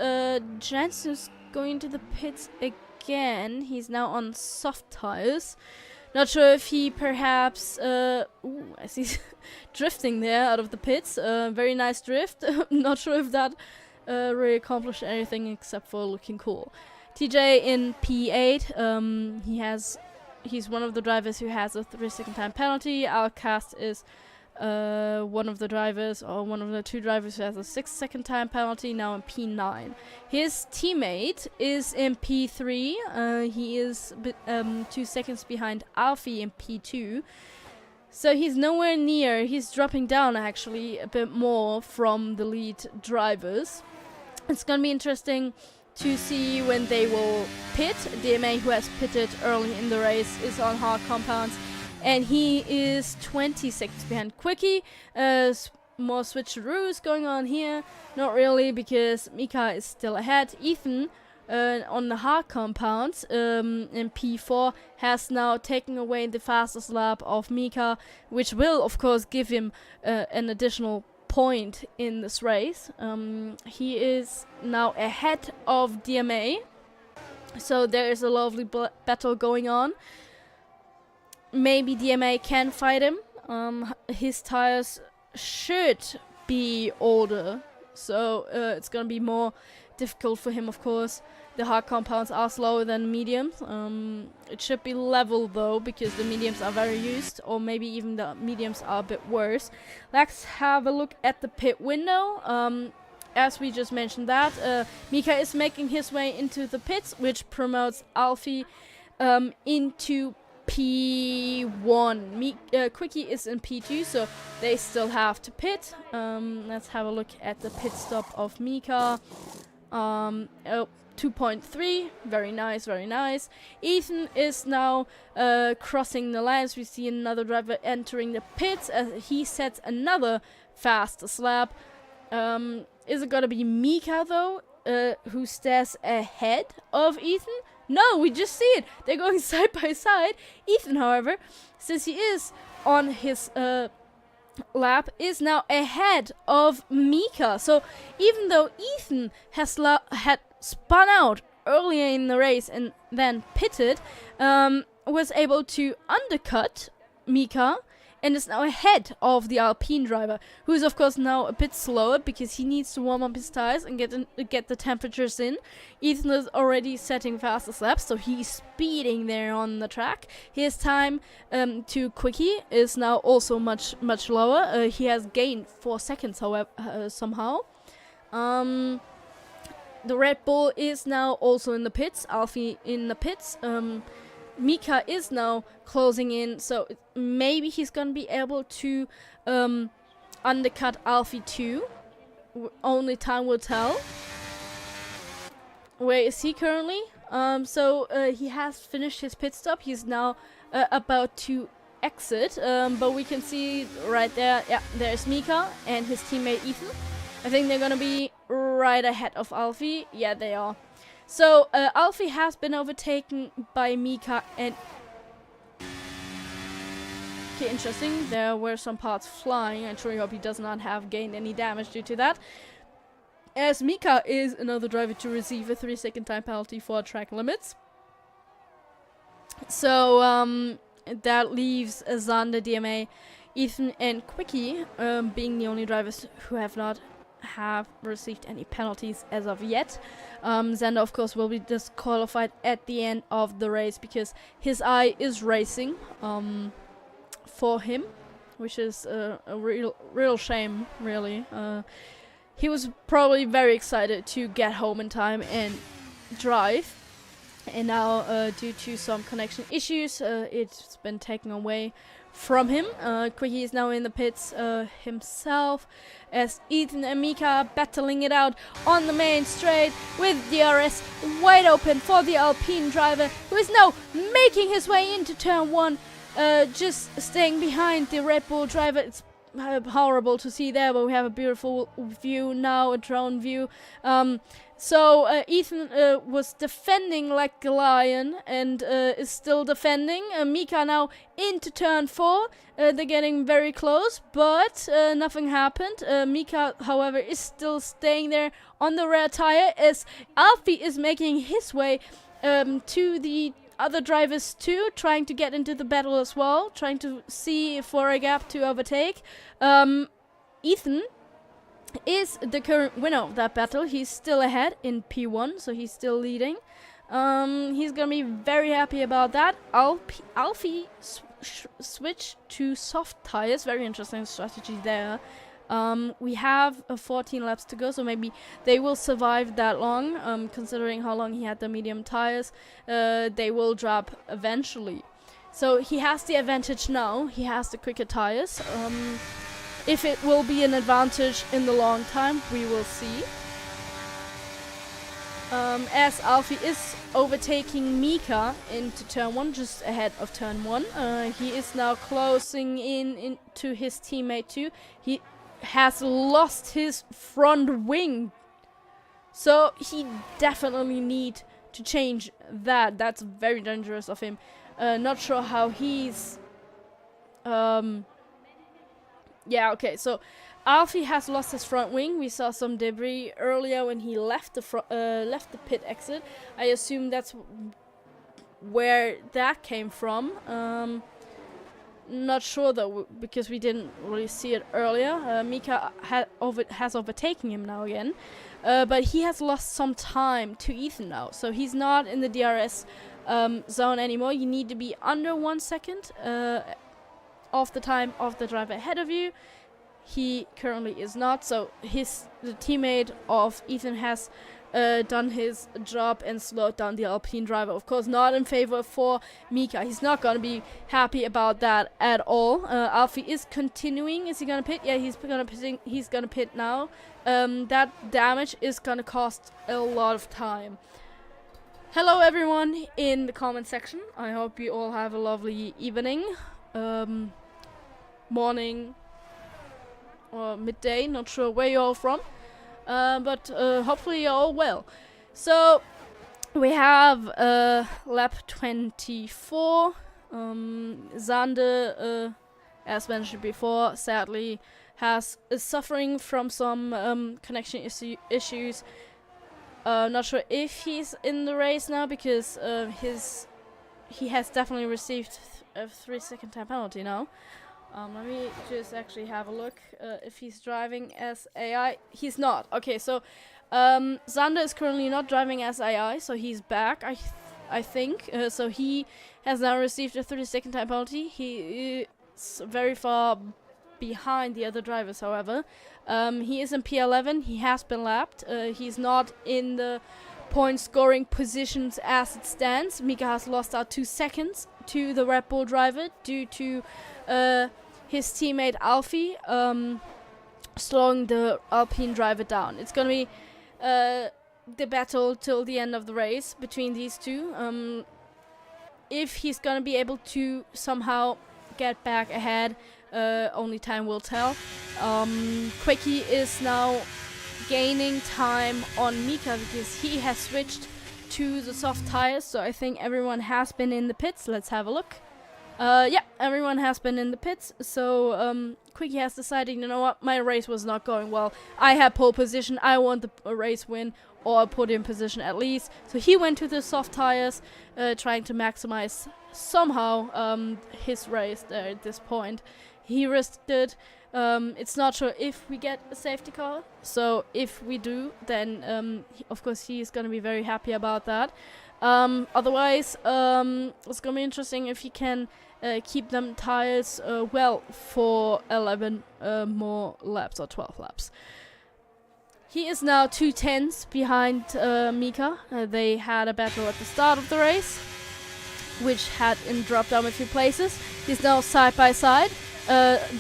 Jensen's going to the pits again. He's now on soft tires. Not sure if he perhaps I see drifting there out of the pits. Very nice drift. Not sure if that really accomplished anything except for looking cool. TJ in P8. He's one of the drivers who has a 3-second time penalty. Outcast is one of the drivers, or one of the 2 drivers who has a 6-second time penalty, now in P9. His teammate is in P3. He is 2 seconds behind Alfie in P2. So he's nowhere near. He's dropping down actually a bit more from the lead drivers. It's gonna be interesting to see when they will pit. DMA, who has pitted early in the race, is on hard compounds, and he is 20 seconds behind Quickie. More switcheroos going on here. Not really, because Mika is still ahead. Ethan, on the hard compounds in P4, has now taken away the fastest lap of Mika, which will of course give him an additional point in this race. He is now ahead of DMA, so there is a lovely battle going on. Maybe DMA can fight him. His tires should be older, so it's gonna be more difficult for him, of course. The hard compounds are slower than mediums. It should be level though, because the mediums are very used, or maybe even the mediums are a bit worse. Let's have a look at the pit window. As we just mentioned that, Mika is making his way into the pits, which promotes Alfie into P1. Quickie is in P2, so they still have to pit. Let's have a look at the pit stop of Mika. 2.3, very nice, very nice. Ethan is now crossing the lines. We see another driver entering the pits as he sets another fastest lap. Is it gonna be Mika though, who stays ahead of Ethan? No, we just see it. They're going side by side. Ethan, however, since he is on his lap, is now ahead of Mika. So even though Ethan had spun out earlier in the race and then pitted, was able to undercut Mika and is now ahead of the Alpine driver, who is of course now a bit slower because he needs to warm up his tires and get the temperatures in. Ethan is already setting fastest laps, so he's speeding there on the track. His time to Quickie is now also much lower. He has gained 4 seconds, however, somehow. The Red Bull is now also in the pits. Alfie in the pits. Mika is now closing in, so maybe he's gonna be able to undercut Alfie too. Only time will tell. Where is he currently? He has finished his pit stop. He's now about to exit, but we can see right there, yeah, there's Mika and his teammate Ethan. I think they're gonna be right ahead of Alfie. Yeah, they are. So, Alfie has been overtaken by Mika and... Okay, interesting. There were some parts flying. I truly hope he does not have gained any damage due to that, as Mika is another driver to receive a 3-second time penalty for track limits. So, that leaves Xander, DMA, Ethan, and Quickie being the only drivers who have received any penalties as of yet. Xander, of course, will be disqualified at the end of the race because his eye is racing for him, which is a real shame, really. He was probably very excited to get home in time and drive, and now due to some connection issues, it's been taken away from him. Quickie is now in the pits himself, as Ethan and Mika are battling it out on the main straight, with DRS wide open for the Alpine driver, who is now making his way into turn 1, just staying behind the Red Bull driver. It's horrible to see there, but we have a beautiful view now, a drone view. Ethan was defending like a lion and is still defending. Mika now into turn 4. They're getting very close, but nothing happened. Mika, however, is still staying there on the rear tire, as Alfie is making his way to the other drivers too, trying to get into the battle as well, trying to see for a gap to overtake. Ethan is the current winner of that battle. He's still ahead in P1, so he's still leading. He's gonna be very happy about that. Alfie switched to soft tires. Very interesting strategy there. We have 14 laps to go, so maybe they will survive that long. Considering how long he had the medium tires, they will drop eventually. So he has the advantage now. He has the quicker tires. If it will be an advantage in the long time, we will see. as Alfie is overtaking Mika into turn 1, just ahead of turn 1. He is now closing in to his teammate 2. He has lost his front wing, so he definitely need to change that. That's very dangerous of him. Not sure how he's... yeah, okay, so Alfie has lost his front wing. We saw some debris earlier when he left the pit exit. I assume that's where that came from. Not sure though, because we didn't really see it earlier. Mika has overtaken him now again, but he has lost some time to Ethan now, so he's not in the DRS zone anymore. You need to be under 1 second of the time of the driver ahead of you. He currently is not, so the teammate of Ethan has done his job and slowed down the Alpine driver. Of course, not in favor for Mika. He's not going to be happy about that at all. Alfie is continuing. Is he going to pit? Yeah, he's going to pit now. That damage is going to cost a lot of time. Hello everyone in the comment section. I hope you all have a lovely evening, morning, or midday, not sure where you're all from, but hopefully you're all well. So we have lap 24. Xander, as mentioned before, sadly is suffering from some connection issues. Not sure if he's in the race now, because he has definitely received a 3-second time penalty now. Let me just actually have a look if he's driving as AI. He's not. Okay, so Xander is currently not driving as AI, so he's back, I think. So he has now received a 30-second time penalty. He is very far behind the other drivers, however. He is in P11. He has been lapped. He's not in the point scoring positions as it stands. Mika has lost out 2 seconds to the Red Bull driver due to his teammate Alfie slowing the Alpine driver down. It's gonna be the battle till the end of the race between these two. If he's gonna be able to somehow get back ahead, only time will tell. Quickie is now gaining time on Mika because he has switched to the soft tires, so I think everyone has been in the pits. Let's have a look. Yeah, everyone has been in the pits, so Quickie has decided, you know what, my race was not going well. I had pole position, I want the race win, or a podium position at least. So he went to the soft tires, trying to maximize somehow his race there at this point. He risked it. It's not sure if we get a safety car, so if we do, then of course he's gonna be very happy about that. Otherwise, it's gonna be interesting if he can keep them tires well for 11 more laps, or 12 laps. He is now 2/10 behind Mika. They had a battle at the start of the race, which had him drop down a few places. He's now side by side.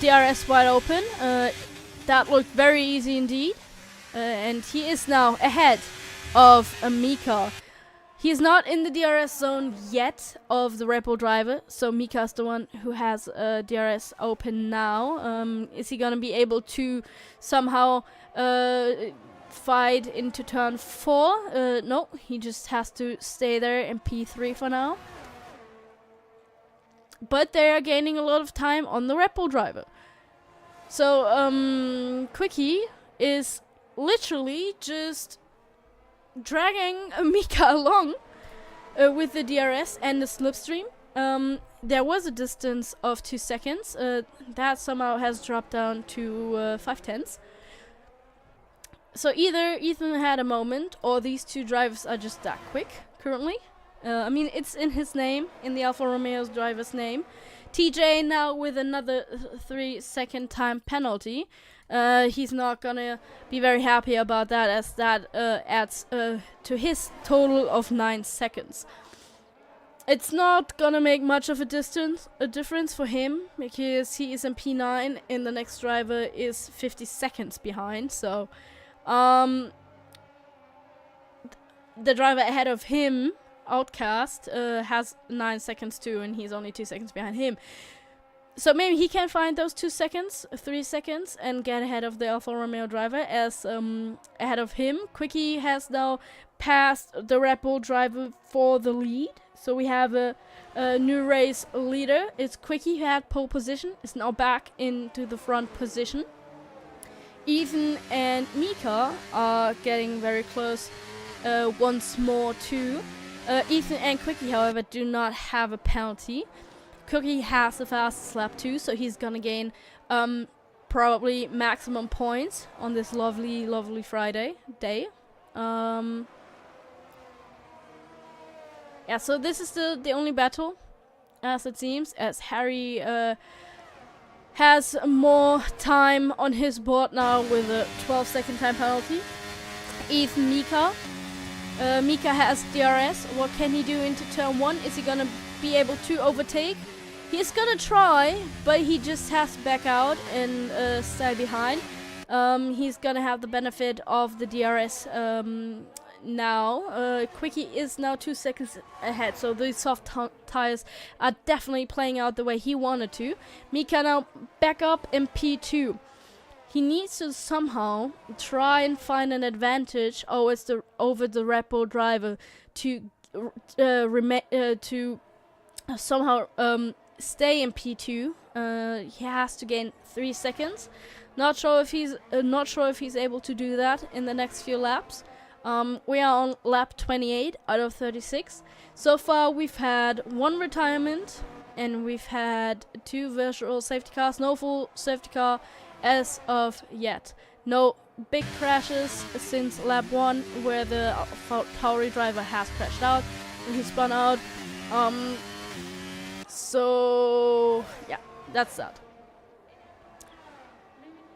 DRS wide open. That looked very easy indeed. And he is now ahead of Mika. He's not in the DRS zone yet of the Red Bull driver, so Mika's the one who has DRS open now. Is he gonna be able to somehow fight into turn 4? No, he just has to stay there in P3 for now. But they are gaining a lot of time on the Red Bull driver. So Quickie is literally just dragging Mika along with the DRS and the slipstream. There was a distance of 2 seconds. That somehow has dropped down to 5/10. So either Ethan had a moment, or these two drivers are just that quick currently. I mean, it's in his name, in the Alfa Romeo's driver's name. TJ now with another 3-second time penalty. He's not gonna be very happy about that, as that adds to his total of 9 seconds. It's not gonna make much of a difference for him, because he is in P9 and the next driver is 50 seconds behind. So the driver ahead of him, Outcast, has 9 seconds too, and he's only 2 seconds behind him. So maybe he can find those 2 seconds, 3 seconds, and get ahead of the Alfa Romeo driver. As ahead of him, Quickie has now passed the Red Bull driver for the lead. So we have a new race leader. It's Quickie who had pole position, is now back into the front position. Ethan and Mika are getting very close once more too. Ethan and Quickie, however, do not have a penalty. Quickie has the fastest lap too, so he's gonna gain probably maximum points on this lovely, lovely Friday day. Yeah, so this is the only battle, as it seems, as Harry has more time on his board now with a 12-second time penalty. Ethan, Mika. Mika has DRS. What can he do into turn 1? Is he gonna be able to overtake? He's gonna try, but he just has to back out and stay behind. He's gonna have the benefit of the DRS now. Quickie is now 2 seconds ahead, so these soft tires are definitely playing out the way he wanted to. Mika now back up in P2. He needs to somehow try and find an advantage over the Red Bull driver to somehow stay in P2. He has to gain 3 seconds. Not sure if he's able to do that in the next few laps. We are on lap 28 out of 36. So far, we've had 1 retirement and we've had 2 virtual safety cars. No full safety car as of yet. No big crashes since lap 1, where the Tauri driver has crashed out and he spun out. So yeah, that's that.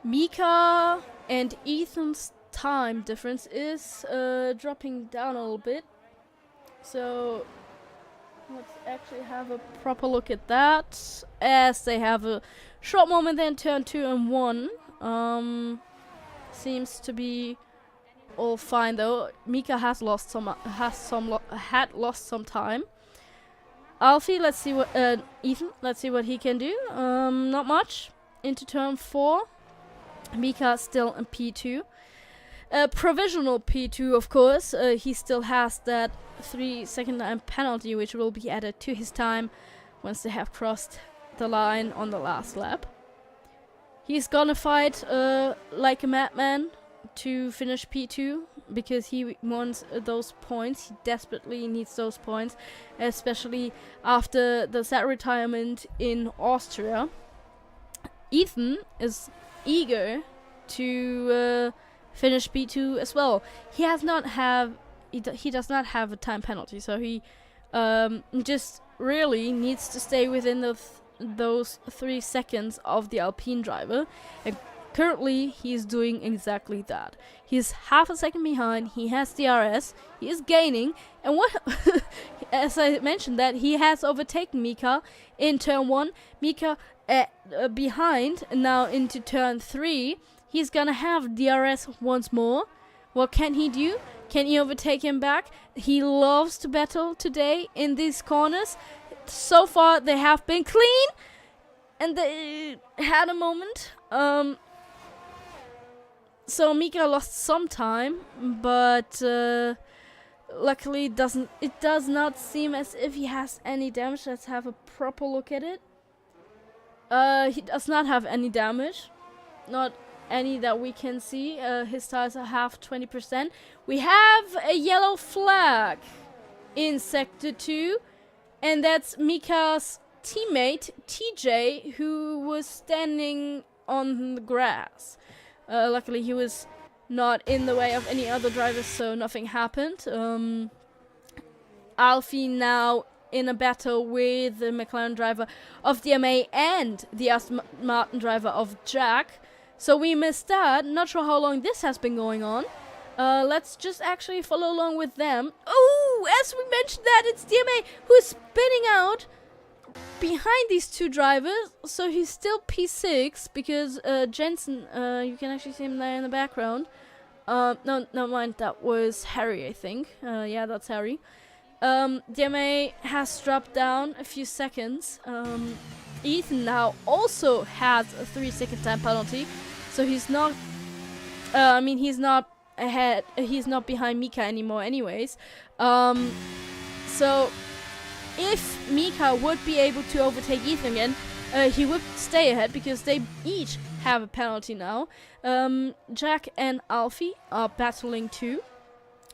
Mika and Ethan's time difference is dropping down a little bit. So let's actually have a proper look at that, as they have a short moment in turn 2 and 1. Seems to be all fine though. Mika has lost some time. Alfie, let's see what Ethan, let's see what he can do. Not much. Into turn 4. Mika still in P2. Provisional P2, of course. He still has that 3-second time penalty, which will be added to his time once they have crossed the line on the last lap. He's gonna fight like a madman to finish P2 because he wants those points. He desperately needs those points, especially after the sad retirement in Austria. Ethan is eager to finish P2 as well. He does not have a time penalty, so he just really needs to stay within those 3 seconds of the Alpine driver, and currently he's doing exactly that. He's half a second behind. He has DRS. He is gaining, and what as I mentioned, that he has overtaken Mika in turn 1. Mika behind now into turn 3. He's gonna have DRS once more. What can he do? Can he overtake him back? He loves to battle today in these corners. So far, they have been clean, and they had a moment. So Mika lost some time, but luckily it does not seem as if he has any damage. Let's have a proper look at it. He does not have any damage, not any that we can see. His tires are half 20%. We have a yellow flag in sector 2, and that's Mika's teammate TJ, who was standing on the grass. Luckily he was not in the way of any other drivers, so nothing happened. Alfie now in a battle with the McLaren driver of DMA and the Aston Martin driver of Jack. So we missed that. Not sure how long this has been going on. Let's just actually follow along with them. Oh, as we mentioned that, it's DMA who's spinning out behind these 2 drivers. So he's still P6 because Jensen, you can actually see him there in the background, No, no mind, that was Harry, I think. Yeah, that's Harry. DMA has dropped down a few seconds. Ethan now also has a 3-second time penalty, so he's not. He's not ahead. He's not behind Mika anymore, anyways. So if Mika would be able to overtake Ethan again, he would stay ahead because they each have a penalty now. Jack and Alfie are battling too.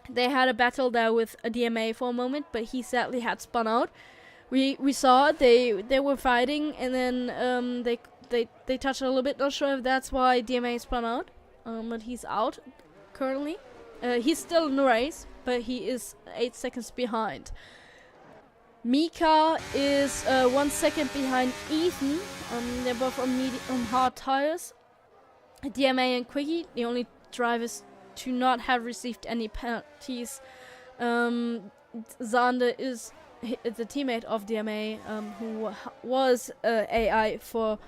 They had a battle there with a DMA for a moment, but he sadly had spun out. We saw they were fighting, and then they touched a little bit. Not sure if that's why DMA spun out. But he's out currently. He's still in the race, but he is 8 seconds behind. Mika is 1 second behind Ethan. They're both on hard tires. DMA and Quickie, the only drivers to not have received any penalties. Xander is the teammate of DMA, who was AI for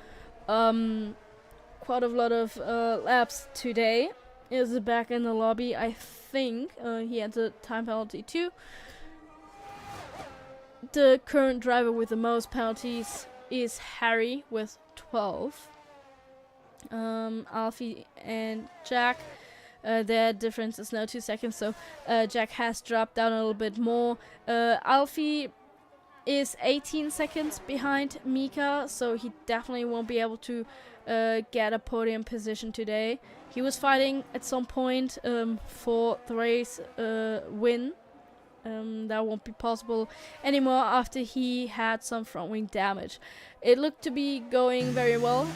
quite a lot of laps today. Is back in the lobby, I think. He had a time penalty too. The current driver with the most penalties is Harry with 12. Alfie and Jack, their difference is now 2 seconds, so Jack has dropped down a little bit more. Alfie is 18 seconds behind Mika, so he definitely won't be able to get a podium position today. He was fighting at some point for the race win. That won't be possible anymore after he had some front wing damage. It looked to be going very well,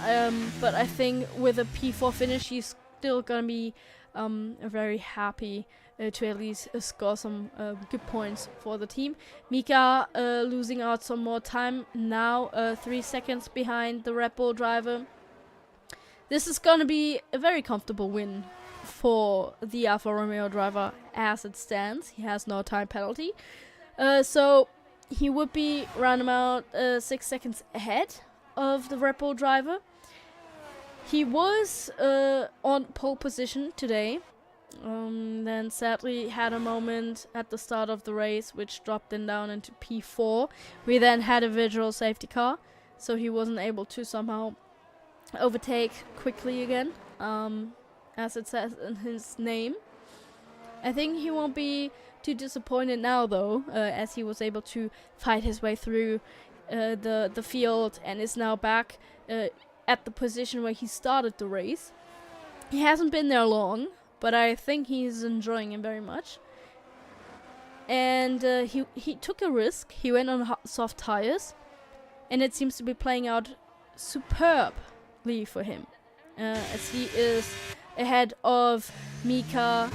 but I think with a P4 finish, he's still gonna be very happy to at least score some good points for the team. Mika losing out some more time now, 3 seconds behind the Red Bull driver. This is gonna be a very comfortable win for the Alfa Romeo driver as it stands. He has no time penalty, so he would be around about 6 seconds ahead of the Red Bull driver. He was on pole position today, then sadly had a moment at the start of the race which dropped him down into P4. We then had a visual safety car, so he wasn't able to somehow overtake quickly again, as it says in his name. I think he won't be too disappointed now though, as he was able to fight his way through the field and is now back at the position where he started the race. He hasn't been there long, but I think he's enjoying it very much. And he took a risk. He went on soft tires, and it seems to be playing out superbly for him, as he is ahead of Mika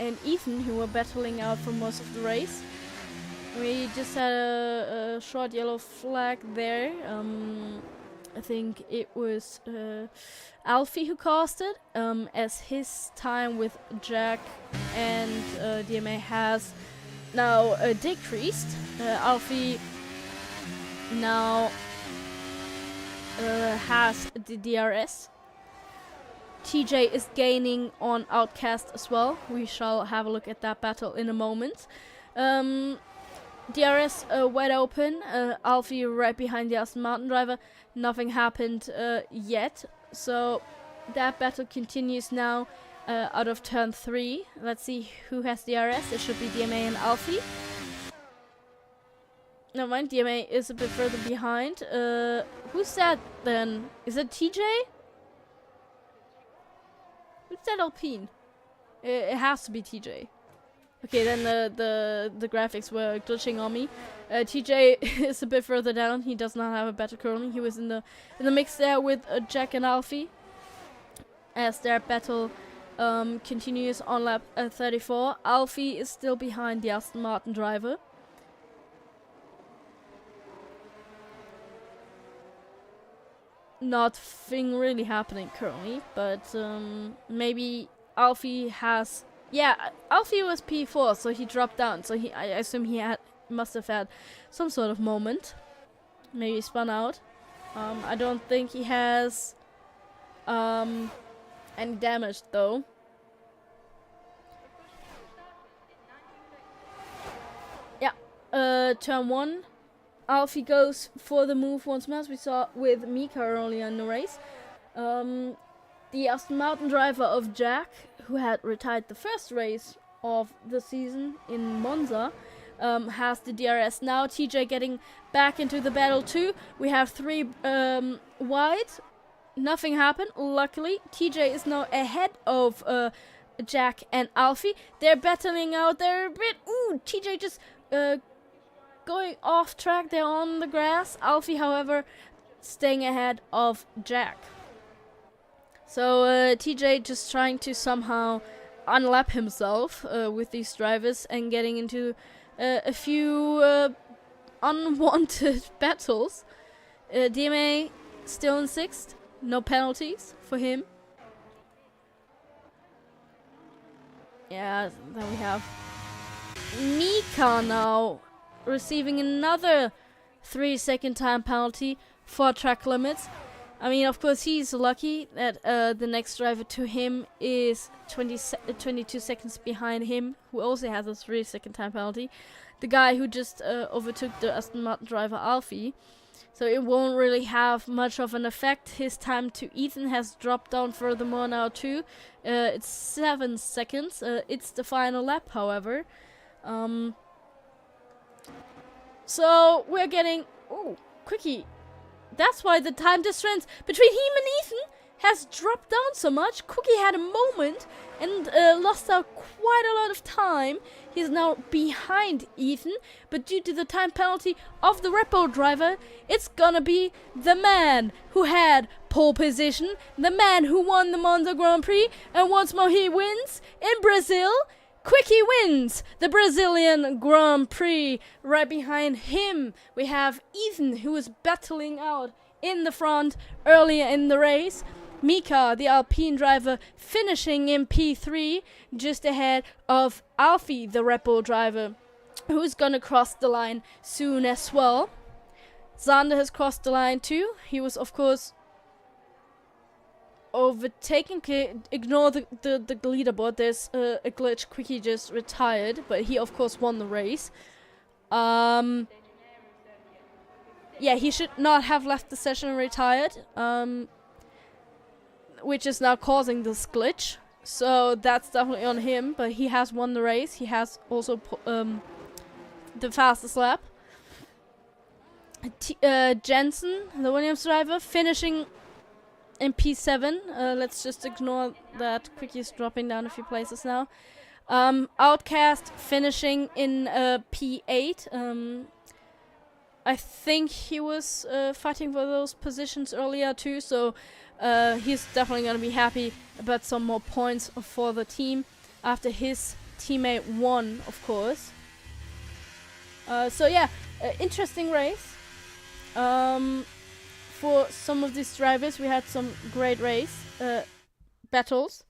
and Ethan, who were battling out for most of the race. We just had a short yellow flag there. I think it was Alfie who caused it, as his time with Jack and DMA has now decreased. Alfie now has the DRS. TJ is gaining on Outcast as well. We shall have a look at that battle in a moment. DRS wide open. Alfie right behind the Aston Martin driver. Nothing happened yet. So that battle continues now out of turn 3. Let's see who has DRS. It should be DMA and Alfie. Never mind, DMA is a bit further behind. Who's that then? Is it TJ? Who's that Alpine? It has to be TJ. Okay, then the graphics were glitching on me. TJ is a bit further down. He does not have a battle currently. He was in the mix there with Jack and Alfie, as their battle continues on lap 34. Alfie is still behind the Aston Martin driver. Nothing really happening currently, but maybe Alfie has. Yeah, Alfie was P4, so he dropped down. So I assume he must have had some sort of moment. Maybe spun out. I don't think he has any damage though. turn 1, Alfie goes for the move once more, as we saw with Mika earlier in the race. The Aston Martin driver of Jack, who had retired the first race of the season in Monza, has the DRS now. TJ getting back into the battle too. We have 3 wide. Nothing happened, luckily. TJ is now ahead of Jack and Alfie. They're battling out there a bit. Ooh, TJ just going off track there on the grass. Alfie, however, staying ahead of Jack. So TJ just trying to somehow unlap himself with these drivers and getting into a few unwanted battles. DMA still in 6th. No penalties for him. Yeah, then we have Mika now receiving another 3-second time penalty for track limits. I mean, of course, he's lucky that the next driver to him is 22 seconds behind him, who also has a 3-second time penalty. The guy who just overtook the Aston Martin driver, Alfie. So it won't really have much of an effect. His time to Ethan has dropped down furthermore now too. It's 7 seconds. It's the final lap, however. So we're getting... Oh, quickie. That's why the time difference between him and Ethan has dropped down so much. Cookie had a moment and lost out quite a lot of time. He's now behind Ethan, but due to the time penalty of the Red Bull driver, it's gonna be the man who had pole position, the man who won the Monza Grand Prix, and once more he wins in Brazil. Quickie wins the Brazilian Grand Prix. Right behind him, we have Ethan, who is battling out in the front earlier in the race. Mika, the Alpine driver, finishing in P3, just ahead of Alfie, the Red Bull driver, who's gonna cross the line soon as well. Xander has crossed the line too. He was, of course, overtaken. Ignore the leaderboard. There's a glitch. Quickie just retired, but he, of course, won the race. Yeah, he should not have left the session and retired. Which is now causing this glitch. So that's definitely on him, but he has won the race. He has also the fastest lap. Jensen, the Williams driver, finishing in P7. Let's just ignore that. Quickie is dropping down a few places now. Outcast finishing in P8. I think he was fighting for those positions earlier too, so he's definitely going to be happy about some more points for the team after his teammate won, of course. So yeah, interesting race. For some of these drivers, we had some great race battles.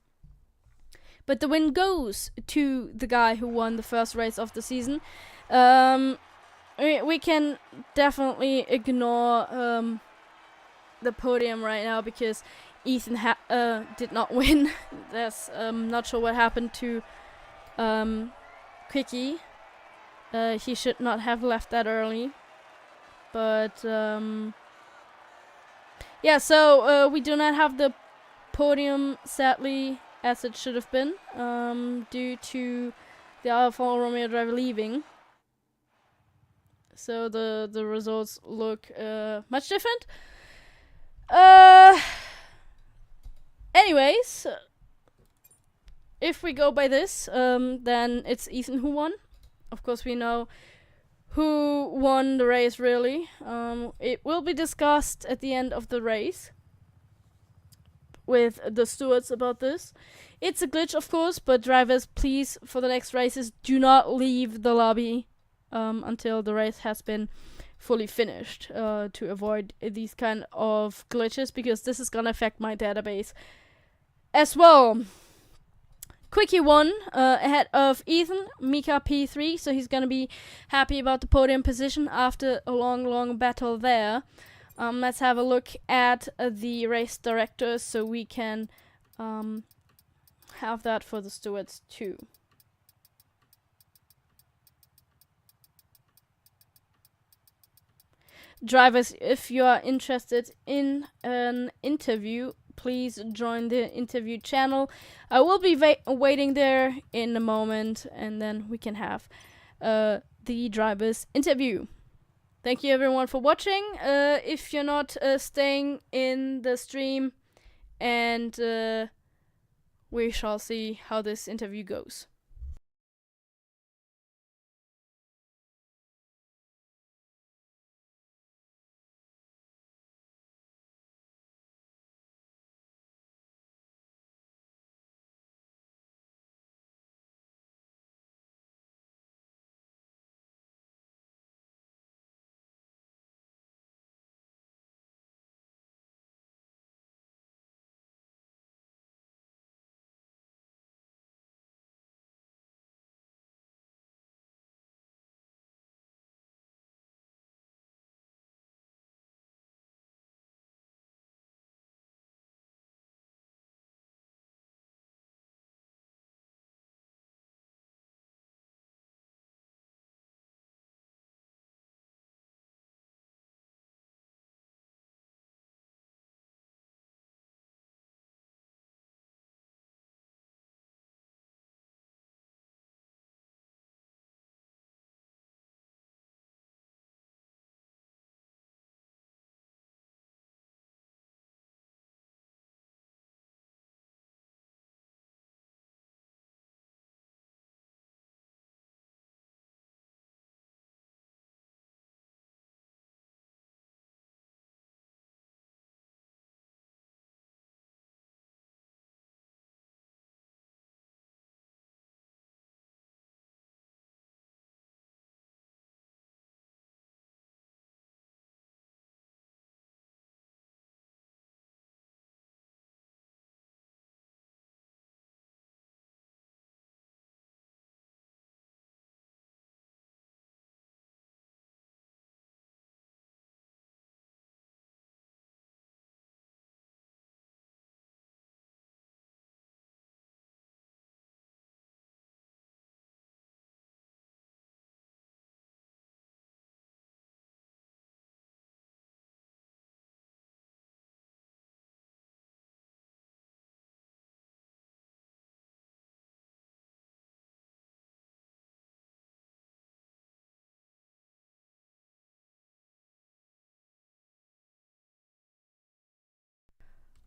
But the win goes to the guy who won the first race of the season. We can definitely ignore the podium right now because Ethan did not win. There's not sure what happened to Quickie. He should not have left that early. But yeah, so we do not have the podium, sadly, as it should have been, due to the Alfa Romeo driver leaving. So the results look much different. Anyways, if we go by this, then it's Ethan who won. Of course, we know who won the race, really. It will be discussed at the end of the race with the stewards about this. It's a glitch, of course, but drivers, please, for the next races, do not leave the lobby until the race has been fully finished, to avoid these kind of glitches, because this is gonna affect my database as well. Quickie won ahead of Ethan, Mika P3, so he's gonna be happy about the podium position after a long battle there. Let's have a look at the race directors so we can have that for the stewards too. drivers, if you are interested in an interview, please join the interview channel. I will be waiting there in a moment, and then we can have the drivers interview. Thank you everyone for watching. If you're not staying in the stream, and we shall see how this interview goes.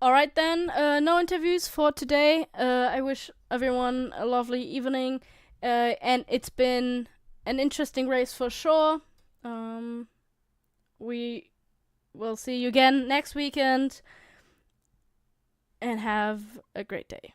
Alright then, no interviews for today. I wish everyone a lovely evening, and it's been an interesting race for sure. We will see you again next weekend, and have a great day.